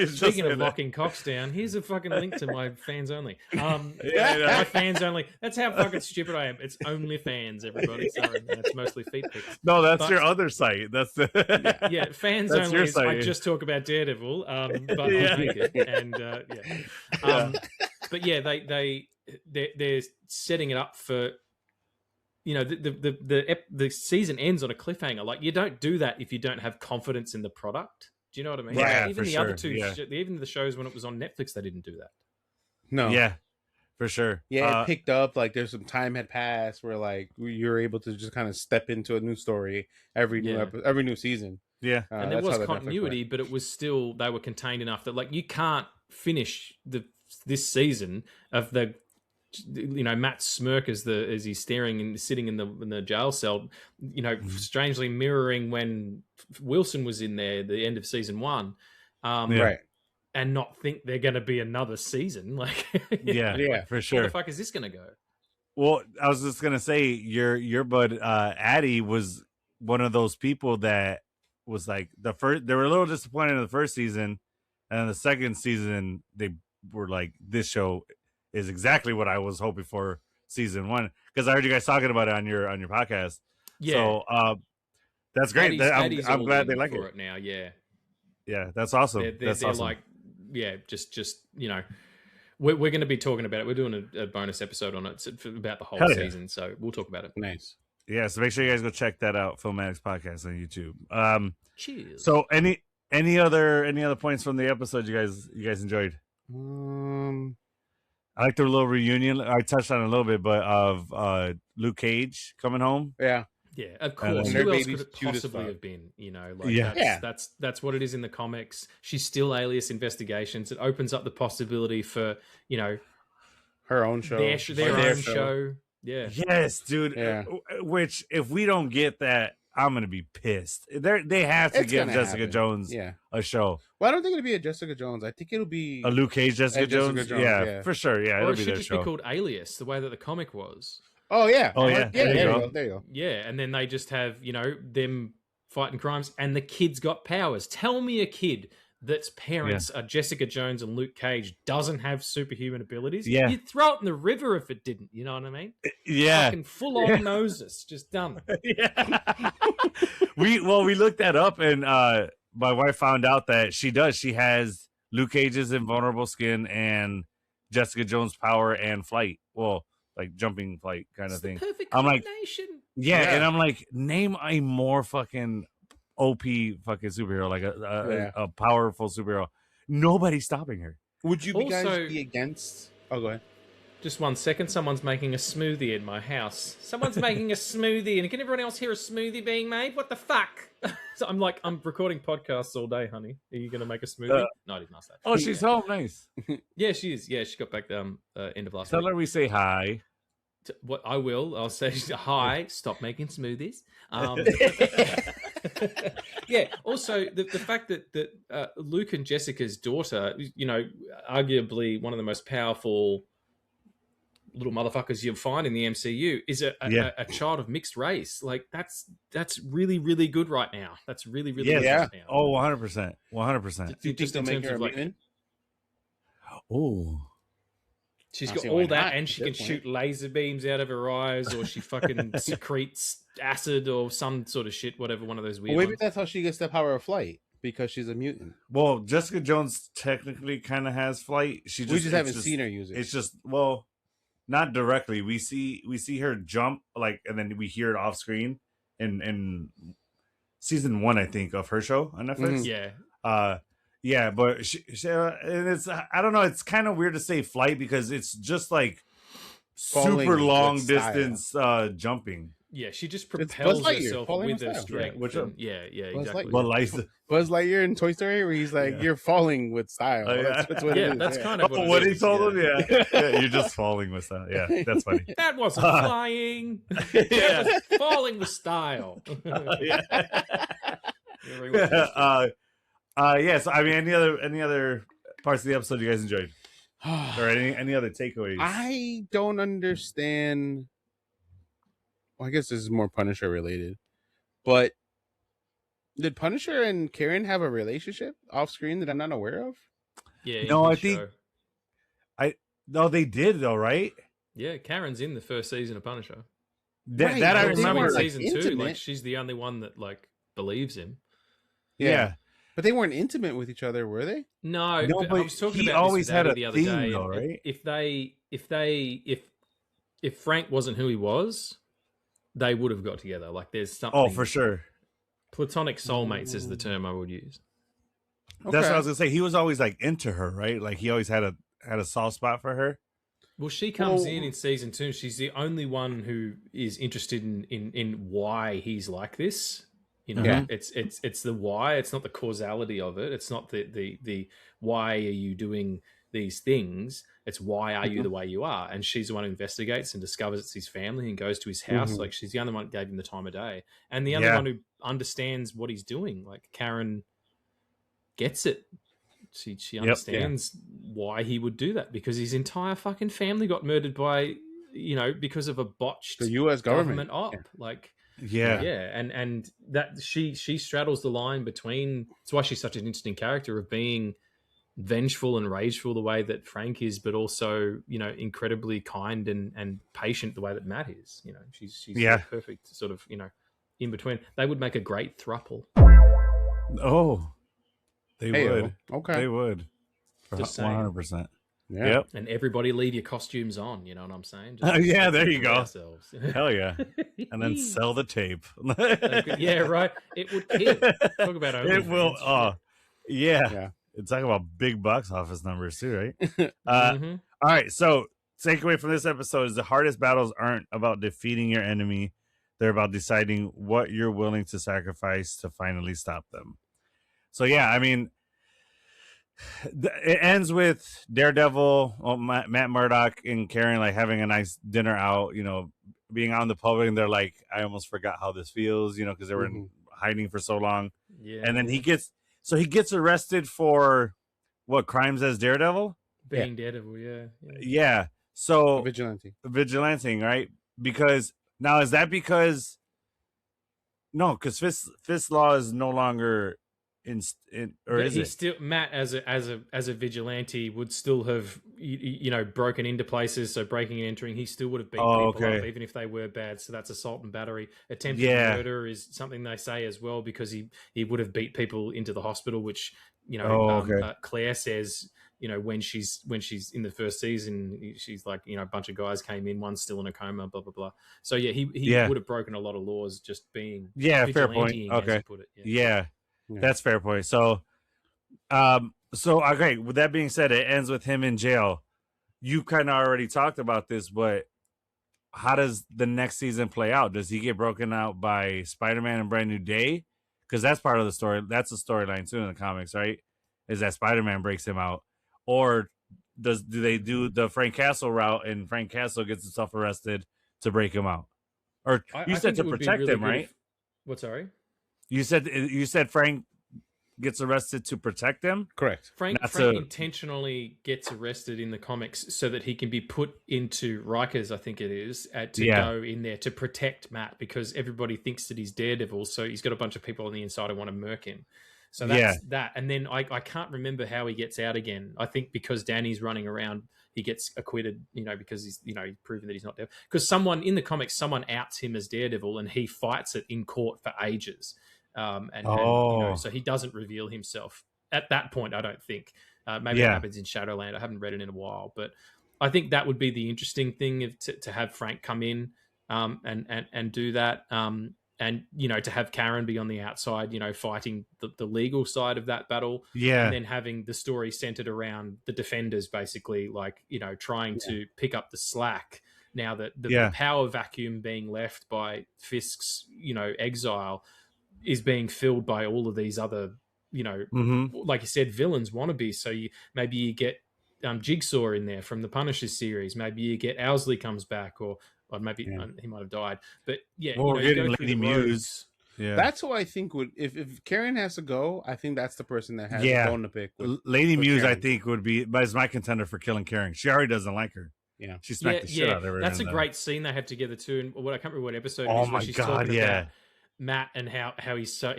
speaking of locking Cox down, here's a fucking link to my fans only. My fans only. That's how fucking stupid I am. It's only fans, everybody. Sorry, and it's mostly feet pics. No, that's your other site. That's the fans that's only. I just talk about Daredevil, but I'll take it. And but yeah, they're setting it up for. The season ends on a cliffhanger. Like, you don't do that if you don't have confidence in the product. Do you know what I mean? Yeah, even the other two, even the shows when it was on Netflix, they didn't do that. No. Yeah, for sure. Yeah, it picked up. Like, there's some time had passed where like you're able to just kind of step into a new story every new season. Yeah, and there was continuity, but it was still, they were contained enough that like you can't finish this season of the. Matt's smirk as he's staring and sitting in the jail cell, strangely mirroring when Wilson was in there, the end of season 1, right? And not think they're going to be another season, like for sure. Where the fuck is this going to go? Well, I was just gonna say your bud Addie was one of those people that was like they were a little disappointed in the first season, and then the second season they were like, this show is exactly what I was hoping for season 1, because I heard you guys talking about it on your podcast. Yeah. So that's great. I'm glad they like it now. Yeah. Yeah, that's awesome. They're awesome. Like, just we're going to be talking about it. We're doing a bonus episode on it about the whole season, so we'll talk about it. Nice. Yeah, so make sure you guys go check that out, Filmatics Podcast on YouTube. Cheers. So any other points from the episode you guys enjoyed? I like the little reunion. I touched on it a little bit, but of Luke Cage coming home. Yeah, of course. Who else could it possibly have been? That's what it is in the comics. She's still Alias Investigations. It opens up the possibility for her own show, their own show. Yeah. Yes, dude. Yeah. Which, if we don't get that, I'm gonna be pissed. They have to give Jessica Jones a show. Well, I don't think it'll be a Jessica Jones. I think it'll be a Luke Cage Jessica Jones. Yeah, for sure. Yeah, or it should just be called Alias, the way that the comic was. Oh yeah. There you go. Yeah, and then they just have them fighting crimes, and the kids got powers. Tell me a kid that's parents are Jessica Jones and Luke Cage doesn't have superhuman abilities. Yeah. You'd throw it in the river if it didn't. You know what I mean? Yeah. Fucking full on noses. Just done. Yeah. we looked that up, and my wife found out that she does. She has Luke Cage's invulnerable skin and Jessica Jones' power and flight. Well, like jumping flight kind of thing. Perfect combination. combination. And I'm like, name a more fucking OP fucking superhero, like a powerful superhero. Nobody's stopping her. Would you guys Also- be against? Oh, go ahead. Just 1 second. Someone's making a smoothie in my house. Someone's making a smoothie, and can everyone else hear a smoothie being made? What the fuck? So I'm recording podcasts all day, honey. Are you going to make a smoothie? No, I didn't ask that. Oh, she's home. Nice. Yeah, she is. Yeah, she got back end of last Tell week. her we say hi. What I will, I'll say hi. Stop making smoothies. Yeah. Also, the fact that Luke and Jessica's daughter, arguably one of the most powerful little motherfuckers you'll find in the MCU, is a child of mixed race. Like that's really, really good right now. That's really, really good right now. Oh, 100%. 100%. Do you think they'll make her a mutant? Oh. She's I got see all why that, not, and she at can this shoot laser beams out of her eyes, or she fucking secretes acid or some sort of shit, whatever, one of those weird Well, maybe ones. that's how she gets the power of flight, because she's a mutant. Well, Jessica Jones technically kind of has flight. We just haven't seen her use it. It's just not directly. We see her jump, like, and then we hear it off screen in season 1, I think, of her show on Netflix. Yeah. Yeah, but she and it's, I don't know. It's kind of weird to say flight because it's just like Falling super with long style. distance jumping. Yeah, she just Buzz propels Lightyear, herself falling with with her style. strength. Yeah, which and- yeah, Buzz exactly. Lightyear. But like, Buzz Lightyear in Toy Story, where he's like, Yeah. "You're falling with style." Oh, yeah. That's what it Yeah, is. that's kind of what, what it he is, told yeah. him, yeah, you're just falling with that. Yeah, that's funny. That wasn't flying. That was falling with style. Yeah. Very well. Yes. I mean, any other parts of the episode you guys enjoyed, or any other takeaways? I don't understand. Well, I guess this is more Punisher related, but did Punisher and Karen have a relationship off screen that I'm not aware of? Yeah, No, in I his think- show. No, they did though, right? Yeah, Karen's in the first season of Punisher. Right, That I but they Also remember. weren't, in like, season 2, intimate. like she's the only one that like believes him. Yeah. But they weren't intimate with each other, were they? No, No, but I but was talking he about always this had with a Addy the other theme, day. though, and right? If Frank wasn't who he was, they would have got together. Like there's something. Oh, for sure. Platonic soulmates is the term I would use. That's what I was gonna say. He was always like into her, right? Like he always had a soft spot for her. Well, she comes in season 2. She's the only one who is interested in why he's like this. You know, Yeah. it's the why. It's not the causality of it. It's not the why are you doing these things. It's why are you the way you are. And she's the one who investigates and discovers it's his family and goes to his house. Like she's the only one that gave him the time of day, and the only one who understands what he's doing. Like Karen gets it. She understands why he would do that, because his entire fucking family got murdered by, because of a botched The U.S. government. op. Yeah. Like, Yeah. and that she straddles the line between. It's why she's such an interesting character of being vengeful and rageful the way that Frank is, but also incredibly kind and patient the way that Matt is. She's the perfect sort of in between. They would make a great throuple. Oh, they Hey-o. would. Okay. They would. Just saying. 100%. Yeah. Yep. And everybody leave your costumes on. You know what I'm saying? Yeah, there you for go. ourselves. Hell yeah. And then sell the tape. Yeah, right. It would kill. Talk about It will. OnlyFans. Oh, yeah. Yeah. It's talking about big box office numbers too, right? Mhm. All right. So, takeaway from this episode is the hardest battles aren't about defeating your enemy. They're about deciding what you're willing to sacrifice to finally stop them. So, yeah, I mean, it ends with Daredevil, Matt Murdock, and Karen like having a nice dinner out, being out in the public, and they're like, I almost forgot how this feels, because they were hiding for so long. Yeah. And then he gets arrested for what, crimes as Daredevil? being Daredevil, yeah. Yeah. So Vigilante. right? Because now is that because because Fist Law is no longer in or But is he's it? still Matt as a vigilante would still have broken into places, so breaking and entering, he still would have beat people up even if they were bad. So that's assault and battery. Attempted murder is something they say as well, because he would have beat people into the hospital, which Claire says when she's in the first season, she's like, a bunch of guys came in, one's still in a coma, blah blah blah. So he would have broken a lot of laws just being fair point. vigilanteing, Okay, as you put it. yeah. That's fair point. So, so So okay, with that being said, it ends with him in jail. You kind of already talked about this, but how does the next season play out? Does he get broken out by Spider-Man and Brand New Day? Because that's part of the story. That's a storyline too in the comics, right? Is that Spider-Man breaks him out, or do they do the Frank Castle route and Frank Castle gets himself arrested to break him out? Or you I said think to it would be protect really him, good right? if, what, sorry? You said Frank gets arrested to protect him. Correct. Frank Not Frank to- intentionally gets arrested in the comics so that he can be put into Rikers, I think it is, to Yeah. go in there to protect Matt, because everybody thinks that he's Daredevil, so he's got a bunch of people on the inside who want to murk him. So that's that. And then I can't remember how he gets out again. I think because Danny's running around, he gets acquitted, because he's, he's proven that he's not Daredevil. Because someone in the comics, someone outs him as Daredevil and he fights it in court for ages. So he doesn't reveal himself at that point, I don't think. Maybe it happens in Shadowland. I haven't read it in a while, but I think that would be the interesting thing to have Frank come in and do that. And to have Karen be on the outside, fighting the legal side of that battle, Yeah. and then having the story centered around the Defenders, basically, trying to pick up the slack now that the power vacuum being left by Fisk's, exile is being filled by all of these other, like you said, villains, wannabes. So maybe you get Jigsaw in there from the Punisher series. Maybe you get Owsley comes back, or maybe he might have died. But we're getting Lady Muse. Yeah, that's who I think would. If Karen has to go, I think that's the person that has a bone to pick. Lady Muse, Karen. I think would be, but is my contender for killing Karen. She already doesn't like her. Yeah, she smacked the shit out of her. That's a great scene they have together too. And I can't remember what episode. Oh it is, my she's god, talking about Matt and how he's so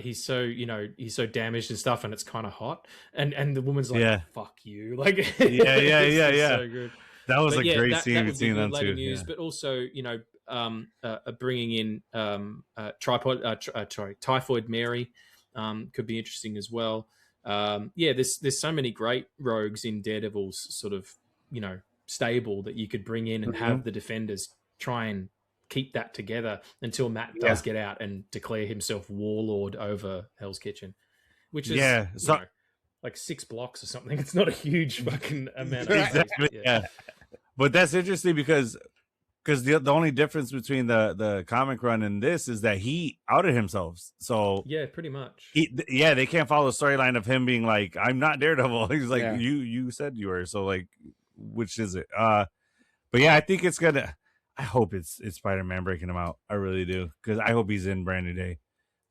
damaged and stuff, and it's kind of hot, and the woman's like, fuck you, like yeah. So good. That was a great scene. That would seeing them Lady too. Muse, but also bringing in Typhoid Mary could be interesting as well. There's so many great rogues in Daredevil's sort of stable that you could bring in and have the Defenders try and keep that together until Matt does get out and declare himself warlord over Hell's Kitchen, which is like 6 blocks or something. It's not a huge fucking amount. Exactly. Yeah. But that's interesting because the only difference between the comic run and this is that he outed himself. So yeah, pretty much. They can't follow the storyline of him being like, I'm not Daredevil. He's like, you said you were. So like, which is it? But yeah, I think it's gonna. I hope it's Spider-Man breaking him out. I really do, because I hope he's in Brand New Day.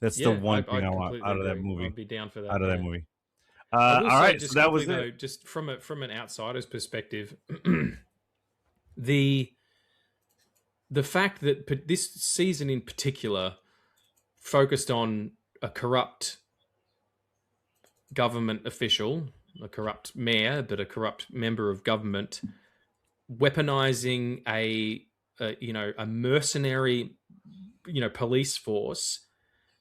That's the one thing I want out of that movie. I'd be down for that. Out of that movie. All right, so that was it. Just from an outsider's perspective, the fact that this season in particular focused on a corrupt government official, a corrupt mayor, but a corrupt member of government, weaponizing a mercenary, police force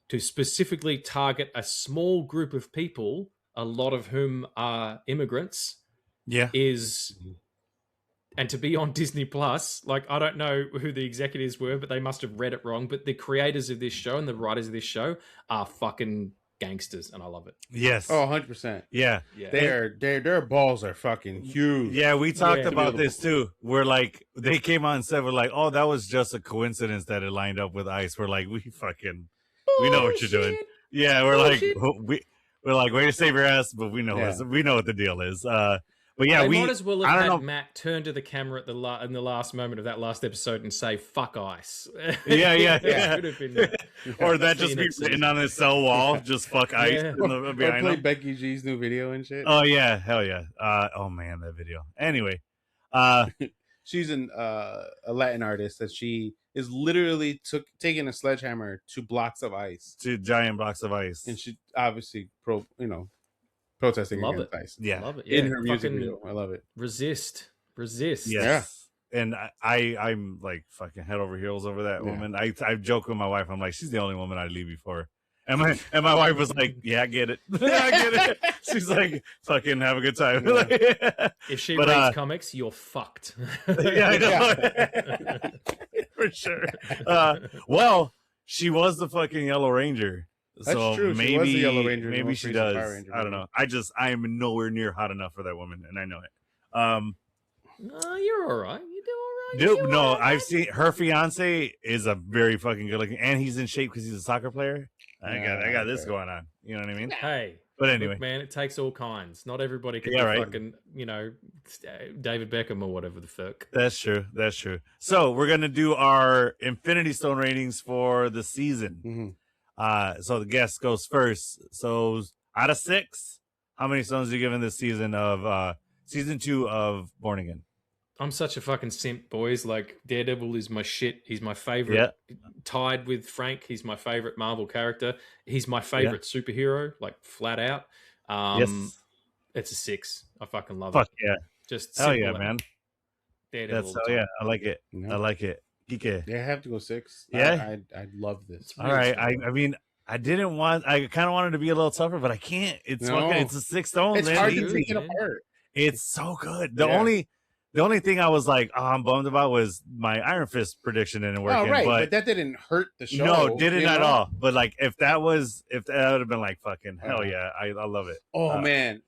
to specifically target a small group of people, a lot of whom are immigrants. And to be on Disney Plus, like, I don't know who the executives were, but they must have read it wrong. But the creators of this show and the writers of this show are fucking gangsters, and I love it. Yes. Oh, 100%. Yeah. Their balls are fucking huge. Yeah, we talked about this too. We're like, they came on and said, we're like, oh, that was just a coincidence that it lined up with ICE. We're like, we know what you're doing. Yeah, we're like, we're like, way to save your ass, but we know what the deal is. But yeah, they might as well have had Matt turn to the camera at in the last moment of that last episode and say "fuck ICE." Yeah. Could have been, or that just be written on his cell wall, just "fuck ICE." Or play Becky G's new video and shit. Oh yeah, hell yeah. Oh man, that video. Anyway, she's a Latin artist that she is literally taking a sledgehammer to blocks of ice, to giant blocks of ice, and she obviously protesting against ICE. Yeah. Love it. In her music video. I love it. Resist. Yes. Yeah. And I'm like fucking head over heels over that woman. I joke with my wife. I'm like, she's the only woman I'd leave before. And my wife was like, yeah, I get it. I get it. She's like, fucking have a good time. If she reads comics, you're fucked. Yeah, I know. For sure. Well, she was the fucking Yellow Ranger. That's So true. She was the Yellow Ranger in the maybe most she recent does. Power Ranger I don't movie. know. I am nowhere near hot enough for that woman, and I know it. No, you're all right. You do all right. Dude, no, I've seen her fiance is a very fucking good looking, and he's in shape because he's a soccer player. I got this Okay. going on. You know what I mean? Hey, But anyway, look, man, it takes all kinds. Not everybody can Yeah, be right. fucking, David Beckham or whatever the fuck. that's true. That's true. So we're gonna do our Infinity Stone ratings for the season. So the guest goes first. So out of 6, how many stones are you giving this season of season 2 of Born Again? I'm such a fucking simp, boys. Like, Daredevil is my shit. He's my favorite. Yeah. Tied with Frank, he's my favorite Marvel character. He's my favorite superhero, like flat out. Yes. It's a 6. I fucking love Fuck it. yeah. Just Hell simple yeah, man. Daredevil. That's all hell the yeah. time. I like it. No. I like it. Kike. Yeah, I have to go 6. Yeah? I love this. It's All really right. simple. I mean, I kind of wanted to be a little tougher, but I can't. It's No. fucking, it's a 6 stones. It's man. hard Easy, to take it man. apart. It's so good. Yeah. The only thing I was like, I'm bummed about was my Iron Fist prediction didn't work. Oh, right, but but that didn't hurt the show. no, didn't you at know? all. But like, if that would have been like fucking hell yeah, I love it. Oh man,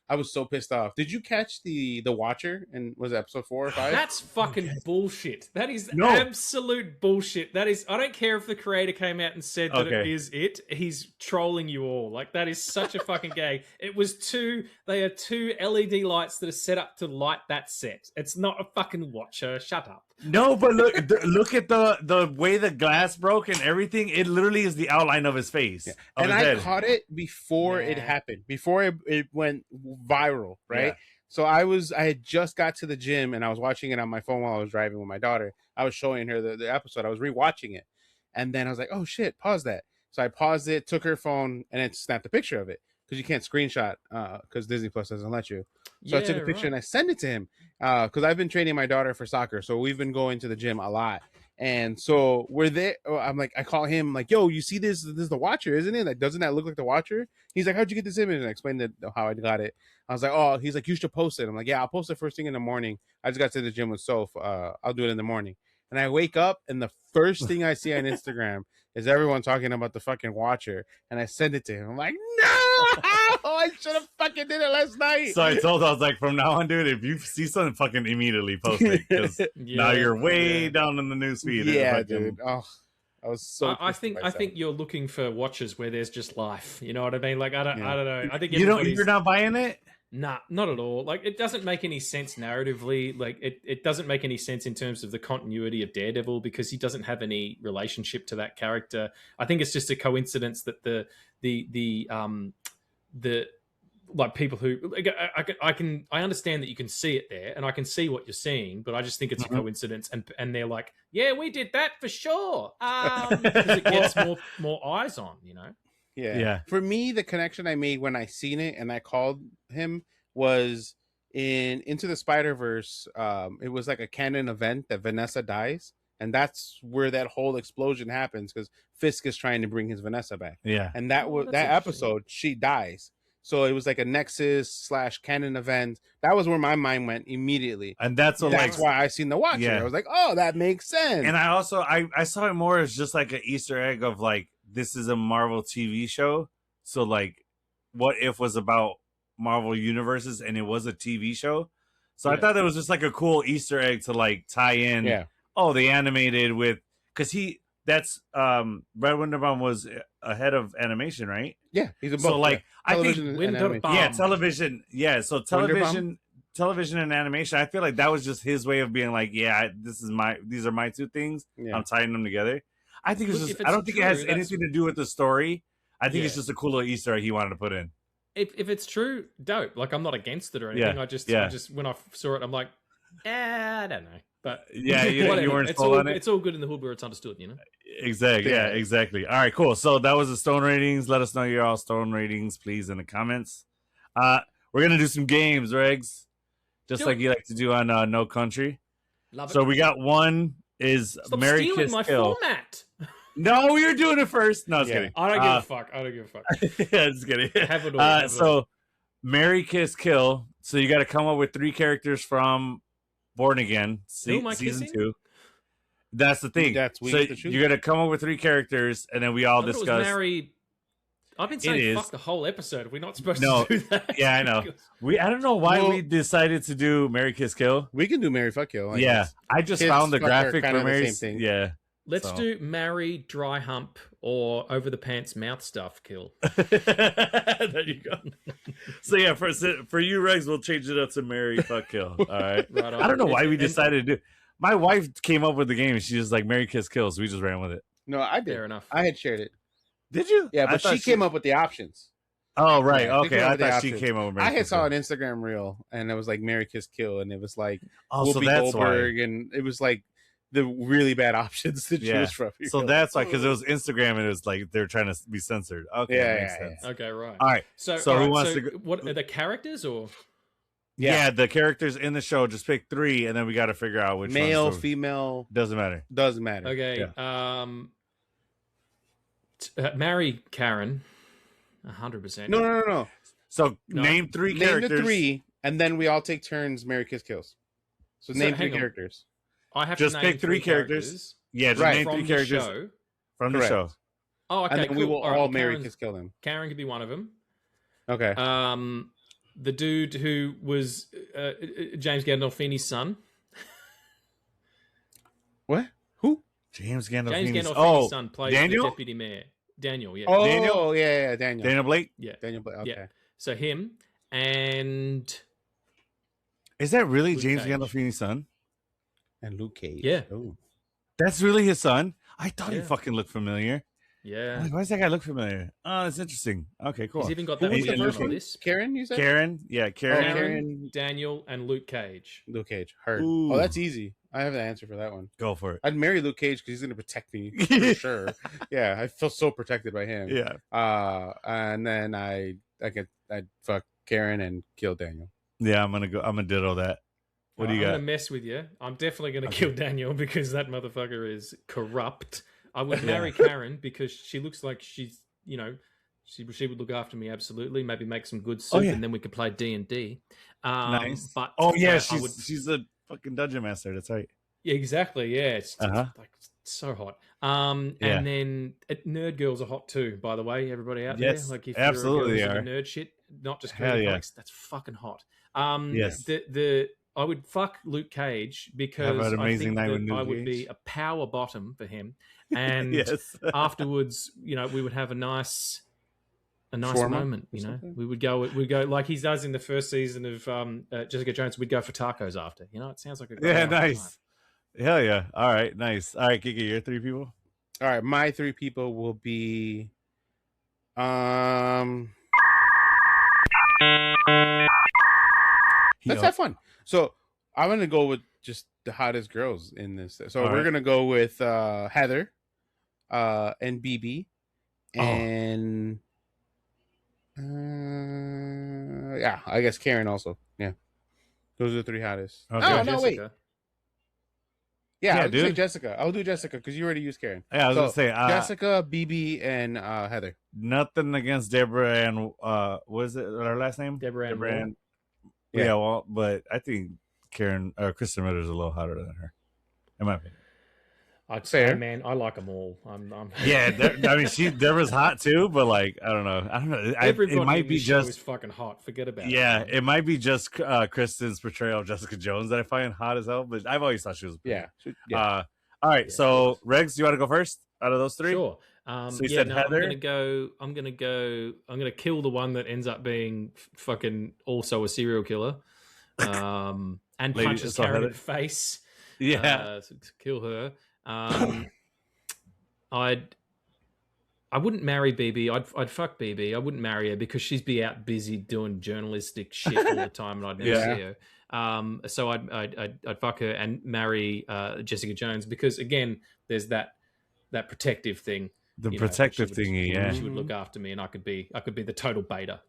I was so pissed off. Did you catch the Watcher? And was it episode 4 or 5? That's fucking bullshit. That is No. absolute bullshit. That is. I don't care if the creator came out and said that it Okay. is it. He's trolling you all. Like, that is such a fucking gag. It was 2. They are 2 LED lights that are set up to light that set. It's not a fucking Watcher. Shut up. No, but look at the way the glass broke and everything. It literally is the outline of his face. Of And his I head. caught it before it Nah. happened, before it went viral, right? Yeah. So I had just got to the gym and I was watching it on my phone while I was driving with my daughter. I was showing her the episode. I was rewatching it, and then I was like, "Oh shit, pause that." So I paused it, took her phone, and it snapped a picture of it because you can't screenshot because Disney Plus doesn't let you. So I took a picture and I sent it to him because I've been training my daughter for soccer, so we've been going to the gym a lot. And so we're there. I'm like, I call him like, "Yo, you see this? This is the Watcher, isn't it? Like, doesn't that look like the Watcher?" He's like, "How'd you get this image?" And I explained how I got it. I was like, "Oh," he's like, "You should post it." I'm like, "Yeah, I'll post it first thing in the morning. I just got to the gym with Soph. I'll do it in the morning." And I wake up, and the first thing I see on Instagram is everyone talking about the fucking Watcher. And I send it to him. I'm like, "No, I should have fucking did it last night." So I was like, from now on, dude, if you see something, fucking immediately post it because now you're way down in the newsfeed. Yeah, dude. Oh, I was so. I think you're looking for watches where there's just life. You know what I mean? Like, I don't know. I think you're not buying it. Nah, not at all. Like, it doesn't make any sense narratively. Like, it doesn't make any sense in terms of the continuity of Daredevil because he doesn't have any relationship to that character. I think it's just a coincidence that the like people who like, I understand that you can see it there and I can see what you're seeing, but I just think it's a coincidence and they're like, yeah, we did that for sure. Because it gets more eyes on, you know. Yeah. For me, the connection I made when I seen it and I called him was in Into the Spider-Verse. It was like a canon event that Vanessa dies, and that's where that whole explosion happens because Fisk is trying to bring his Vanessa back. Yeah. And that episode, she dies. So it was like a Nexus / canon event. That was where my mind went immediately. And that's why I seen the Watcher. Yeah. I was like, oh, that makes sense. And I also I saw it more as just like an Easter egg of like, this is a Marvel TV show. So like, what if was about Marvel universes and it was a TV show. So I thought it was just like a cool Easter egg to like tie in. Yeah. Oh, they animated with, because that's Brad Winderbaum was a head of animation, right? Yeah, he's a so like I think television. So television and animation. I feel like that was just his way of being like, yeah, these are my two things. Yeah. I'm tying them together. I think it's just. I don't think it has anything to do with the story. I think it's just a cool little Easter egg he wanted to put in. If it's true, dope. Like, I'm not against it or anything. I just when I saw it, I'm like, I don't know. But yeah, you weren't sold on it. It's all good in the hood where it's understood, you know. Exactly. Yeah, exactly. All right, cool. So that was the Stone ratings. Let us know your all Stone ratings, please, in the comments. We're gonna do some games, Regs, just like you like to do on No Country. Love it. So we got one is Stop Mary stealing Kiss my Kill. format. No, we were doing it first. No, I was kidding. I don't give a fuck. I don't give a fuck. Yeah, just kidding. Have it all. So Mary Kiss Kill. So you got to come up with 3 characters from Born Again, season 2. That's the thing. We So get to choose. you're gonna come up with 3 characters, and then we all I thought it was discuss. marry. I've been saying is. fuck the whole episode. We're not supposed No. to do that. Yeah, I know. I don't know why Well- we decided to do Marry Kiss Kill. We can do Marry Fuck Kill. I Yeah, guess. I just Kids found the fuck are graphic kinda for the Marry. same thing. Yeah. Let's So. do marry, dry hump, or over the pants mouth stuff kill. There you go. So yeah, for you, Regs, we'll change it up to Marry Fuck Kill. All right. Right on. I don't know why we And- decided to do. My wife came up with the game, and she was like Marry Kiss Kill, so we just ran with it. No, I did. Fair enough. I had shared it. Did you? Yeah, I but thought she came up with the options. Oh right, Yeah, she okay. came up I with the thought she options. came up with Marry I had Kiss saw Kill. an Instagram reel, and it was like Marry Kiss Kill, and it was like Oh, so Whoopi that's Goldberg, and it was like the really bad options to Yeah. choose from. So that's why, because it was Instagram, and it was like they're trying to be censored. Okay, Yeah, that makes yeah, sense. Okay, right. All right. So, So all who right, wants so to go- What are the characters or? Yeah. The characters in the show, just pick 3, and then we got to figure out which male, ones. female, Doesn't matter. doesn't matter. Okay. Marry Karen. 100%. No. So No. name 3 Name characters. the 3, and then we all take turns. Marry Kiss Kills. So So, name 3 hang on. characters. I have Just to name pick 3 characters. Yeah, just Right. name from 3 the characters show. from the Correct. show. Oh, okay. And then cool. we will right, all marry, Karen's- kiss, kill them. Karen could be one of them. Okay. The dude who was James Gandolfini's son. What? Who? James James Gandolfini's. Gandolfini's Oh, son plays Daniel? the deputy mayor. Daniel, yeah. Oh, Daniel? yeah, Daniel. Daniel Blake. Yeah. Daniel Blake. Okay. Yeah. So him and Is that really Luke James Cage. Gandolfini's son? And Luke Cage. Yeah. Oh. That's really his son? I thought he Yeah. fucking looked familiar. I'm yeah. like, why does that guy look familiar? Oh, that's interesting. Okay, cool. He's even got Who that was the weird first look on one? this. Karen, you said? Karen? Yeah, Karen. Oh, Karen, Karen. Daniel, and Luke Cage. Luke Cage. Heard. Ooh. Oh, that's easy. I have the answer for that one. Go for it. I'd marry Luke Cage because he's going to protect me for sure. Yeah, I feel so protected by him. Yeah. And then I'd fuck Karen and kill Daniel. Yeah, I'm gonna ditto that. What do you I'm got? gonna mess with you. I'm definitely gonna Okay. kill Daniel because that motherfucker is corrupt. I would marry Karen because she looks like she's, she would look after me absolutely. Maybe make some good soup, yeah. and then we could play D&D. Nice. But Oh yeah, I she's would- she's a fucking dungeon master. That's right. yeah, exactly. Yeah, it's Uh-huh. like so hot. Yeah. And then nerd girls are hot too. By the way, everybody out Yes, there, like if absolutely you're a they girl are. who's into nerd shit, not just Hell curly yeah. comics, that's fucking hot. Yes. I would fuck Luke Cage because Have an I amazing think night with that Luke I would be Cage. a power bottom for him, and Yes. afterwards, we would have a nice Shawarma moment. or something? We'd go like he does in the first season of Jessica Jones. We'd go for tacos after. It sounds like a great Yeah, night. nice. Hell yeah. All right, nice. All right, Kiki, your 3 people. All right, my 3 people will be let's have fun. So I'm gonna go with just the hottest girls in this. So All we're right. gonna go with Heather, and BB, Oh. and yeah, I guess Karen also. Yeah, those are the 3 hottest. Okay. Oh no, wait. Jessica. Yeah, Yeah, I'll say dude. Jessica. I'll do Jessica because you already used Karen. Yeah, I was So, gonna say Jessica, BB, and Heather. nothing against Deborah and what is it? Her last name? Deborah Ann Moore. Ann. Yeah. Yeah, well, but I think Karen or Kristen Ritter's a little hotter than her, in my opinion. I'd Fair. say, man, I like them all. I'm Yeah, I mean, Deborah's hot too, but like, I don't know. everybody it might in be this show just is fucking hot. Forget about yeah, it. it might be just Kristen's portrayal of Jessica Jones that I find hot as hell. But I've always thought she was pretty. Yeah. All right, Yeah, so of Regs, do you want to go first out of those 3? Sure. So you yeah, said no, Heather? I'm gonna kill the one that ends up being fucking also a serial killer. And Lady- punches so Karen in Heather- the face. Yeah, To kill her. I wouldn't marry BB. I'd fuck BB. I wouldn't marry her because she'd be out busy doing journalistic shit all the time, and I'd never Yeah. see her. So I'd fuck her and marry Jessica Jones because again, there's that protective thing. the you know, protective she would- thingy. Yeah, she would look after me, and I could be the total beta.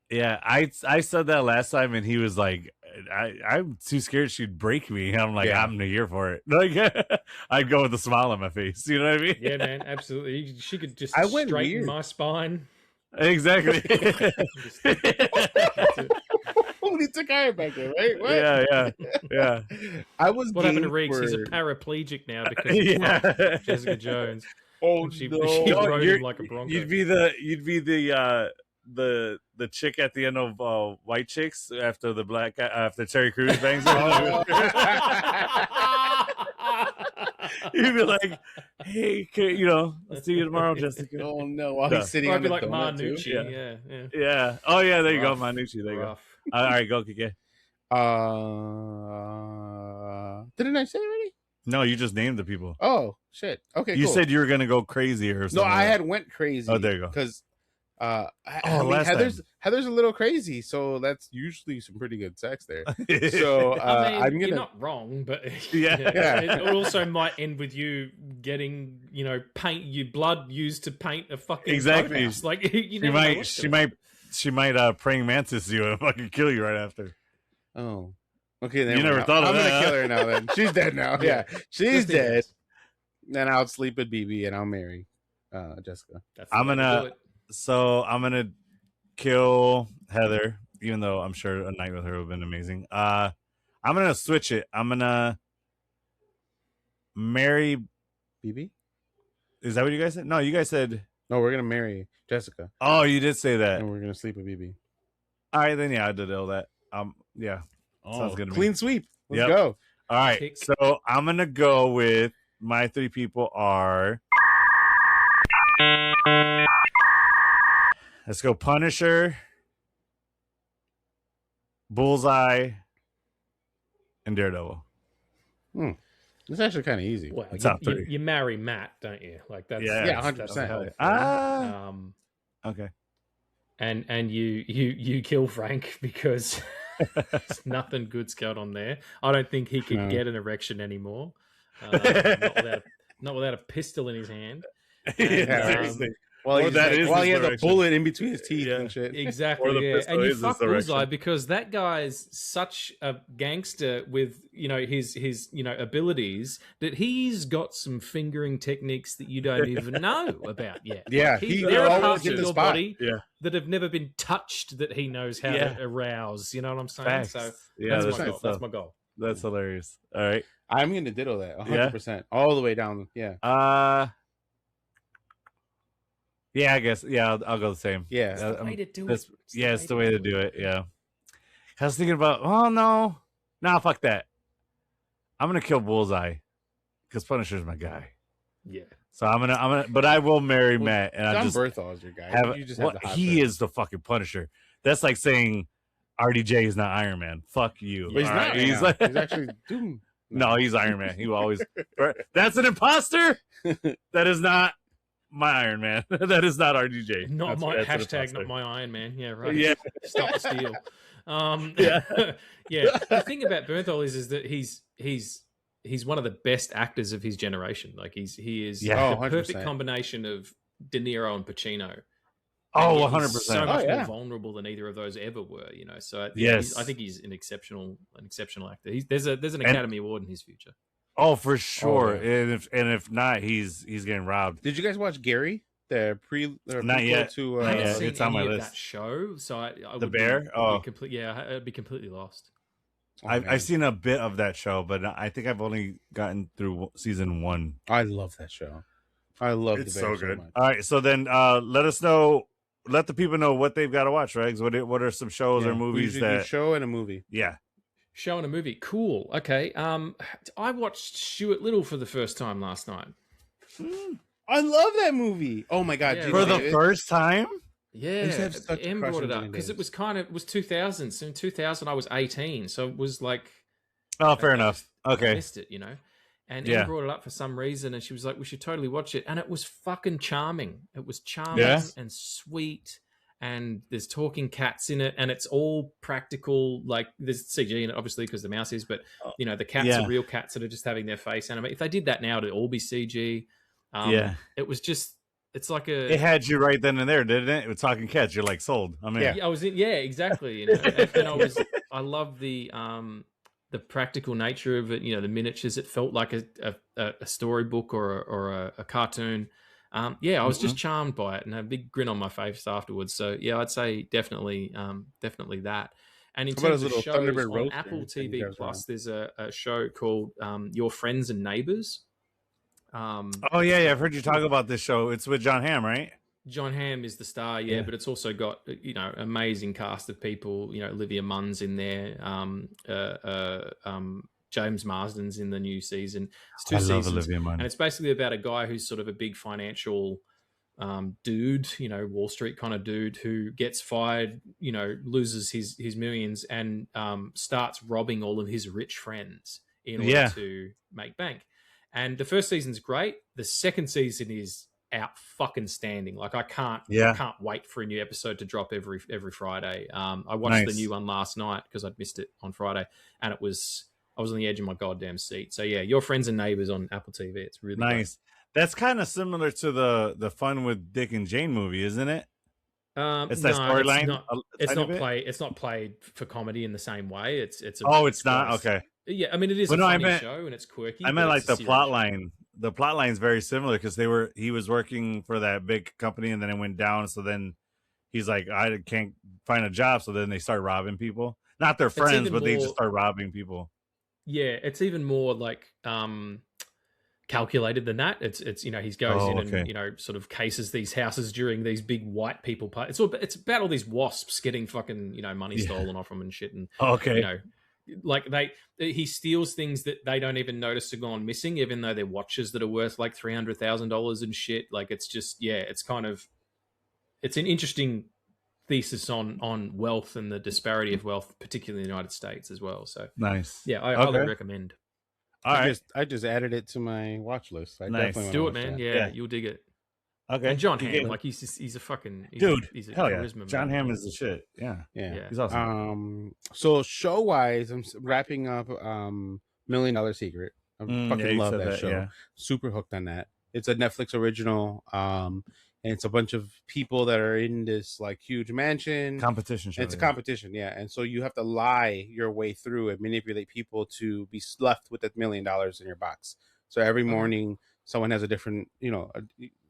yeah. I said that last time, and he was like, "I'm too scared she'd break me." And I'm like, Yeah. "I'm here for it." Like, I'd go with a smile on my face. You know what I mean? Yeah, man, absolutely. She could just I went straighten weird. my spine. Exactly. Just- that's it. when he took Iron back there, right? What? Yeah. I was What happened to game Regs? for... He's a paraplegic now because of Yeah. Jessica Jones. Oh She no! rode him like a bronco. You'd be the chick at the end of White Chicks after the black guy, after Terry Crews bangs her. You'd be like, "Hey, see you tomorrow, Jessica." Oh no! While No. he's sitting Or I'd on be the like donut too. Marnucci. Yeah. Yeah. Yeah. Oh yeah, there you go, Rough, Manucci. There you rough. go. All right, go, Kike. Didn't I say already? No, you just named the people. Oh shit! Okay, You cool. said you were gonna go crazy or No, something. I had went crazy. Oh, there you go. Because I mean, last Heather's time. a little crazy, so that's usually some pretty good sex there. So I mean, I'm gonna. you're not wrong, but Yeah. it also might end with you getting, blood used to paint a fucking Exactly. boathouse. Like you never know what's she gonna- might praying mantis you and fucking kill you right after. Oh, okay. Then You never thought of I'm that, gonna kill her now. Then she's dead now. Yeah, she's Just in dead. case. Then I'll sleep with BB and I'll marry Jessica. That's I'm the way to gonna- do it. So I'm gonna kill Heather, even though I'm sure a night with her would have been amazing. I'm gonna switch it. I'm gonna marry. BB? Is that what you guys said? No, you guys said. No, we're gonna marry Jessica Oh, you did say that. and we're gonna sleep with BB. All right, then yeah, I did all that. Yeah, sounds good to me. Clean sweep. Let's Yep. go. All right, Tick. so I'm gonna go with my three people are. Let's go Punisher, Bullseye, and Daredevil. It's actually kind of easy. Well, That's top three. you marry Matt, don't you? Like that's Yeah, Yeah, that's 100%. the whole thing. Ah, Um, okay. and you kill Frank because there's nothing good's going on there. I don't think he could No. get an erection anymore. Not without a pistol in his hand. Yeah, um, seriously. Well, Or that is while he his has a direction. bullet in between his teeth Yeah. and shit. Exactly, Or the yeah. pistol And you is fuck his Bullseye direction. because that guy's such a gangster with his abilities that he's got some fingering techniques that you don't even know about yet. Yeah, Like, he there are always parts get of the your spot. body Yeah. that have never been touched that he knows how Yeah. to arouse. You know what I'm saying? Facts. So Yeah, that's that's my good goal. That's stuff. my goal. That's hilarious. All right. I'm gonna ditto that 100%, all the way down. Yeah, Yeah, I guess. Yeah, I'll go the same. yeah. It's the way to do that's- it. It's the way to do it. Yeah. I was thinking about. Oh no, nah, fuck that. I'm gonna kill Bullseye because Punisher's my guy. Yeah. So I'm gonna. But I will marry Well, Matt, and I John just Berthal is your guy. have. You just Well, have the hot he pick. is the fucking Punisher. That's like saying RDJ is not Iron Man. Fuck you. But he's all not. right? Right He's now. like, He's actually Doom. no, he's Iron Man. He will always. That's an imposter. That is not my Iron Man. That is not RDJ. Not That's- my that's an hashtag. imposter. Not my Iron Man. Yeah. Right. Yeah. Stop the steal. Yeah. Yeah. The thing about Bernthal is that he's one of the best actors of his generation. Like he is Yeah. the Oh, perfect 100%. combination of De Niro and Pacino. Oh, And yet 100%. he's so much yeah. more vulnerable than either of those ever were. So Yes. I think he's an exceptional actor. There's an Academy Award in his future. Oh, for sure. yeah. And if not, he's getting robbed. Did you guys watch Gary? The Not prequel yet. to I haven't yeah, seen it's on any my of list. that show, so I The would Bear? Be, Oh. I'd be completely lost. Oh, I've man. seen a bit of that show, but I think I've only gotten through season 1. I love that show. I love It's the Bear so good. much. All right, so then let the people know what they've got to watch, Regs. What are some shows Yeah, or we movies usually do that? show and a movie. Yeah. Show and a movie. Cool. Okay. I watched Stuart Little for the first time last night. I love that movie. Oh my god! Yeah, Gina For the Davis. first time? Yeah, used to have such a Em crush brought on it up Gina because it Davis. was 2000. So in 2000, I was 18, so it was like Oh, fair I enough. I Okay. missed it, And Yeah. Em brought it up for some reason, and she was like, "We should totally watch it." And it was fucking charming. It was charming Yeah. and sweet. And there's talking cats in it, and it's all practical. Like there's CG in it, obviously, because the mouse is. But the cats Yeah. are real cats that are just having their face animated. If they did that now, it'd all be CG. Yeah. It was just. It's like a. It had you right then and there, didn't it? With talking cats, you're like sold. I'm in. Yeah, I was in. Yeah, exactly. And I love the practical nature of it. The miniatures. It felt like a storybook or a cartoon. I was just charmed by it and had a big grin on my face afterwards. So yeah, I'd say definitely that. And in How about terms his of little shows Thunderbird on roaster Apple that he TV goes on? Plus, there's a show called Your Friends and Neighbors. Oh yeah, I've heard you talk about this show. It's with John Hamm, right? John Hamm is the star, Yeah. but it's also got amazing cast of people. Olivia Munn's in there. James Marsden's in the new season. It's two I love seasons, Olivia Munn. and it's basically about a guy who's sort of a big financial dude, Wall Street kind of dude who gets fired, loses his millions and starts robbing all of his rich friends in order to make bank. And the first season's great. The second season is out fucking standing. Like I can't wait for a new episode to drop every Friday. I watched the new one last night because I'd missed it on Friday, and I was on the edge of my goddamn seat. So yeah, Your Friends and Neighbors on Apple TV. It's really nice. Great. That's kind of similar to the Fun with Dick and Jane movie, isn't it? It's that storyline. It's not played for comedy in the same way. It's not okay. Yeah, I mean it is a funny show and it's quirky. I meant like the plot line. The plot line is very similar because he was working for that big company and then it went down. So then he's like, I can't find a job. So then they start robbing people. Not their friends, but they just start robbing people. Yeah, it's even more like calculated than that. It's he goes in and sort of cases these houses during these big white people parties. It's about all these wasps getting fucking money stolen off them and shit. And like he steals things that they don't even notice have gone missing, even though they're watches that are worth like $300,000 and shit. Like it's just it's an interesting thesis on wealth and the disparity of wealth, particularly in the United States as well. So nice. Yeah, I highly recommend. I just added it to my watch list. I definitely do it, man. Yeah, you'll dig it. Okay. And John Hamm, like he's a fucking dude. He's a hell yeah. charisma. John Hamm is the shit. Yeah. He's awesome. So show wise, I'm wrapping up $1 Million Secret. I fucking love that show. Yeah. Super hooked on that. It's a Netflix original. And it's a bunch of people that are in this like huge mansion competition show. It's a competition, and so you have to lie your way through and manipulate people to be left with that $1 million in your box. So every morning, someone has a different, the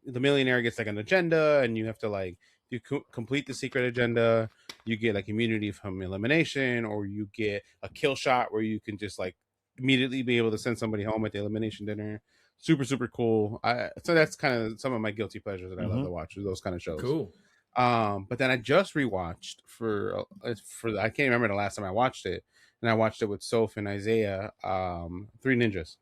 millionaire gets like an agenda, and you have to like you complete the secret agenda. You get like immunity from elimination, or you get a kill shot where you can just like immediately be able to send somebody home at the elimination dinner. Super, super cool. So that's kind of some of my guilty pleasures that I love to watch, those kind of shows. Cool. But then I just rewatched for I can't remember the last time I watched it, and I watched it with Soph and Isaiah. Three Ninjas.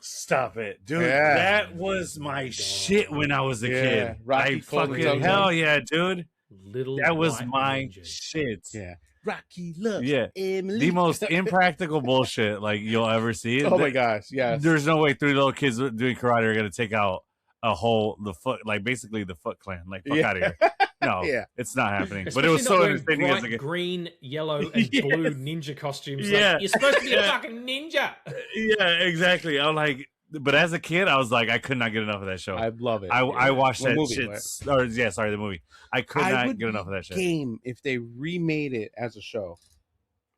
Stop it, dude! Yeah. That was my shit when I was a kid. Rocky fucking hell yeah, dude! That was my ninja. Shit. Yeah. Rocky loves Emily. The most impractical bullshit like you'll ever see. Oh my gosh, yes. There's no way 3 little kids doing karate are gonna take out the foot, like basically the Foot Clan. Like fuck out of here. No, it's not happening. Especially but it was so entertaining bright, as a green, yellow, and blue ninja costumes. Like, you're supposed to be a fucking ninja. Yeah, exactly. I'm like, but as a kid, I was like, I could not get enough of that show. I love it. I watched that movie, shit. Right? The movie. I could not get enough of that shit. Game if they remade it as a show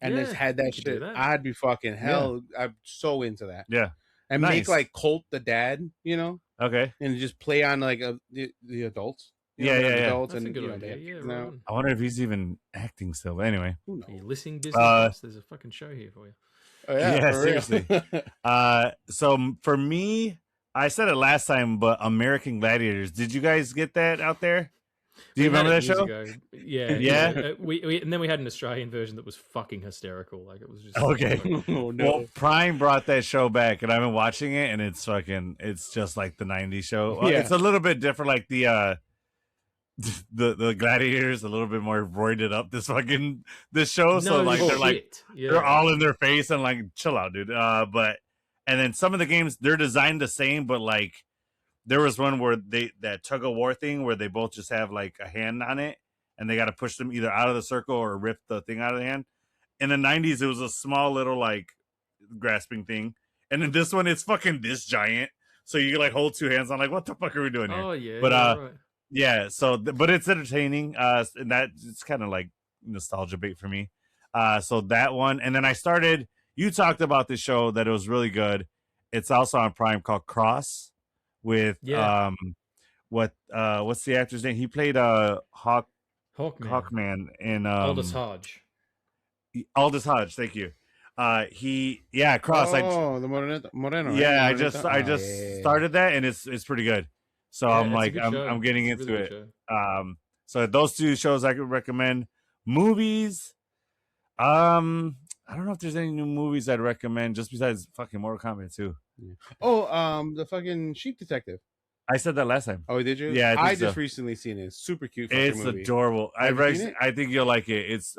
and just had that shit, I'd be fucking hell. I'm so into that. Yeah, and make like Colt the dad, Okay, and just play on like the adults. Adults. That's and a good idea. Right. I wonder if he's even acting still. But anyway, you're listening Disney Plus. There's a fucking show here for you. Oh, yeah, seriously. So for me, I said it last time, but American Gladiators. Did you guys get that out there? Do you remember that show? Ago. Yeah. We and then we had an Australian version that was fucking hysterical. Like it was just okay. Oh, no. Well, Prime brought that show back, and I've been watching it, and it's just like the '90s show. It's a little bit different, like the Gladiators, a little bit more roided up. This show, so like they're all in their face and like chill out, dude. And then some of the games they're designed the same, but like. There was one where that tug of war thing where they both just have like a hand on it and they got to push them either out of the circle or rip the thing out of the hand. In the 90s, it was a small little like grasping thing. And in this one, it's fucking this giant. So you like hold 2 hands on like, what the fuck are we doing here? Oh yeah. But right. So, but it's entertaining. And that it's kind of like nostalgia bait for me. So that one. And then you talked about this show that it was really good. It's also on Prime called Cross. With what's the actor's name? He played Hawk Hawkman in Aldous Hodge. Aldous Hodge. Thank you. Cross. Oh, the Moreno. Right? Yeah, Morenito? I Oh, just yeah. started that, and it's pretty good. So Yeah, I'm it's a like good show. I'm getting It's a into really it. good show. So those two shows I could recommend. Movies. I don't know if there's any new movies I'd recommend just besides fucking Mortal Kombat 2. Yeah. Oh, the fucking Sheep Detective. I said that last time. Oh, did you? Yeah, I think just so. recently seen it. Super cute. Fucking It's movie. adorable. Have you seen it? I think you'll like it. It's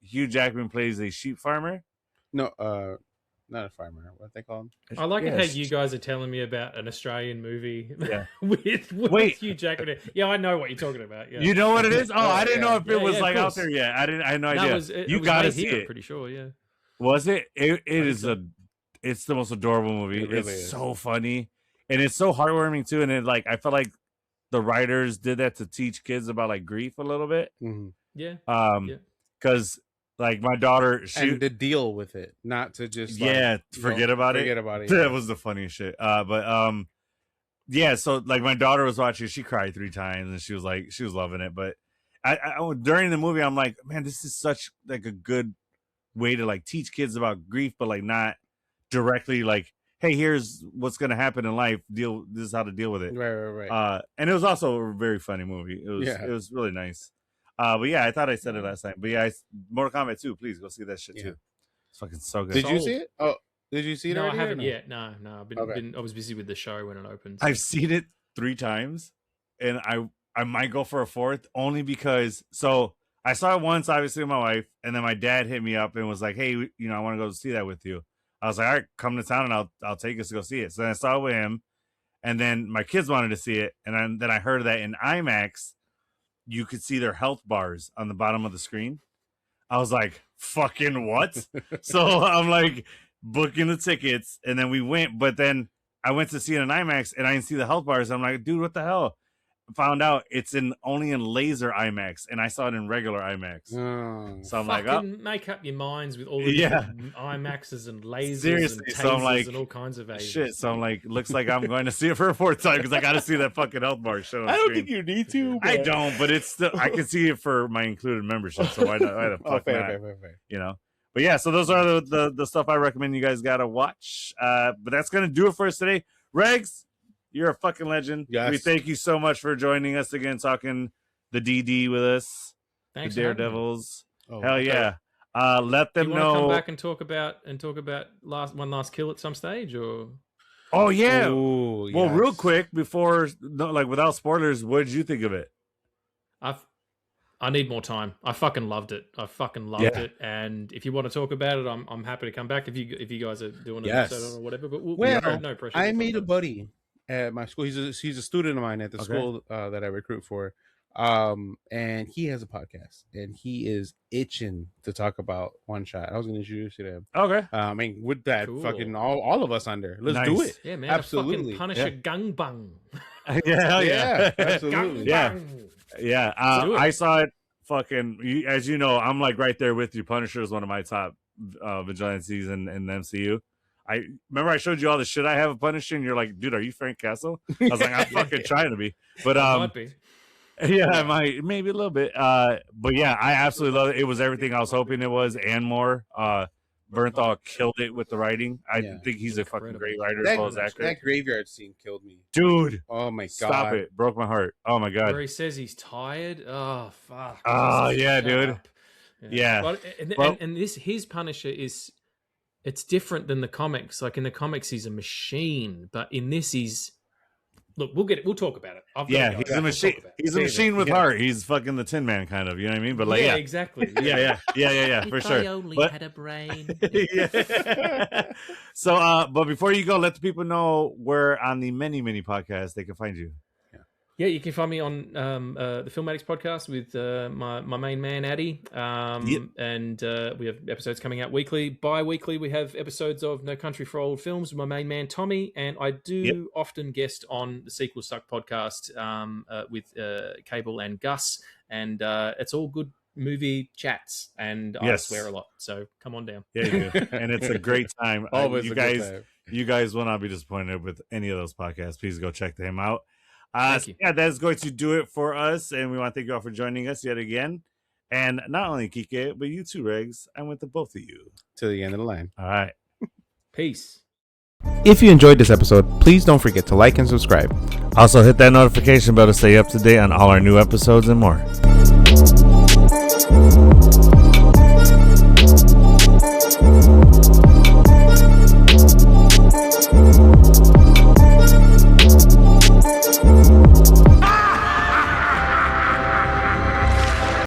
Hugh Jackman plays a sheep farmer. No, not a farmer. What they call him? I like it how you guys are telling me about an Australian movie with Hugh Jackman. Yeah, I know what you're talking about. Yeah. You know what it is? Oh, I didn't know if it was like out course. there yet. I had no idea. It you was gotta made see here, it. I'm pretty sure. Yeah. Was it? It is so. It's the most adorable movie. It really It's is. so funny, and it's so heartwarming too. And it I felt like the writers did that to teach kids about like grief a little bit. Mm-hmm. Yeah. Because like my daughter, and to deal with it, not to just forget about it. Forget about it. That was the funniest shit. So like my daughter was watching, she cried 3 times, and she was loving it. But I during the movie, I'm like, man, this is such like a good way to like teach kids about grief, but like not directly like, hey, here's what's gonna happen in life. This is how to deal with it. Right. And it was also a very funny movie. It was really nice. But yeah, I thought I said it last time. But yeah, Mortal Kombat 2, please go see that shit too. It's fucking so good. Did you see it? Oh, did you see it? No, already I haven't no? yet. No. I was busy with the show when it opened. I've seen it 3 times, and I might go for a 4th only because I saw it once, obviously, with my wife, and then my dad hit me up and was like, hey, I want to go see that with you. I was like, all right, come to town and I'll take us to go see it. So then I saw it with him, and then my kids wanted to see it, and then I heard that in IMAX, you could see their health bars on the bottom of the screen. I was like, fucking what? So I'm like booking the tickets, and then we went, but then I went to see it in IMAX, and I didn't see the health bars. I'm like, dude, what the hell? Found out it's only in laser IMAX, and I saw it in regular IMAX. Oh. So I'm like, oh, make up your minds with all the different IMAXs and lasers seriously. and tasers So I'm like, and all kinds of Asians. shit. So I'm like, looks like I'm going to see it for a 4th time because I got to see that fucking health bar show. I don't think you need to. But... I don't, but it's still I can see it for my included membership. So why not? Why the fuck not? Fair. But yeah, so those are the stuff I recommend you guys gotta watch. But that's gonna do it for us today. Regs, you're a fucking legend. Yes. We thank you so much for joining us again, talking the DD with us. Thanks, the Daredevils. Oh, hell yeah. Let them you know. Come back and talk about one last kill at some stage, or oh yeah. Ooh, well, real quick before, without spoilers, what did you think of it? I need more time. I fucking loved it. It. And if you want to talk about it, I'm happy to come back if you guys are doing an episode or whatever. But no pressure. I made a buddy at my school. He's a student of mine at the school that I recruit for. And he has a podcast, and he is itching to talk about One Shot. I was going to introduce you to him. Okay. I mean, with that fucking all of us under, let's do it. Yeah, man. Absolutely. Punisher gangbang. Yeah, hell yeah. Absolutely. Yeah. I saw it. Fucking, as you know, I'm like right there with you. Punisher is one of my top vigilantes in the MCU. I remember I showed you all the shit I have of Punisher, and you're like, dude, are you Frank Castle? I was like, I'm fucking trying to be, but might be. Yeah, I might, maybe a little bit. But yeah, I absolutely love it. It was everything I was hoping it was and more. Bernthal killed it with the writing. I think he's a fucking great writer as well as actor. That graveyard scene killed me, dude. Oh my god! Stop it! Broke my heart. Oh my god! Where he says he's tired. Oh fuck! Oh yeah, dude. Up. Yeah. And his Punisher it's different than the comics. Like in the comics, he's a machine, but in this, look. We'll talk about it. He's a machine. He's a machine with heart. He's fucking the Tin Man, kind of. You know what I mean? But like, exactly. Yeah, for sure. I only had a brain. So, but before you go, let the people know where on the many podcasts they can find you. Yeah, you can find me on the Filmatics podcast with my main man, Addy. And we have episodes coming out weekly. Bi-weekly, we have episodes of No Country for Old Films with my main man, Tommy. And I do often guest on the Sequel Suck podcast with Cable and Gus. And it's all good movie chats. And I swear a lot. So come on down. Yeah, you do. And it's a great time. Always you guys will not be disappointed with any of those podcasts. Please go check them out. Thank you. Yeah, that's going to do it for us. And we want to thank you all for joining us yet again. And not only Kike, but you too, Regs. I'm with the both of you. To the end of the line. All right. Peace. If you enjoyed this episode, please don't forget to like and subscribe. Also, hit that notification bell to stay up to date on all our new episodes and more.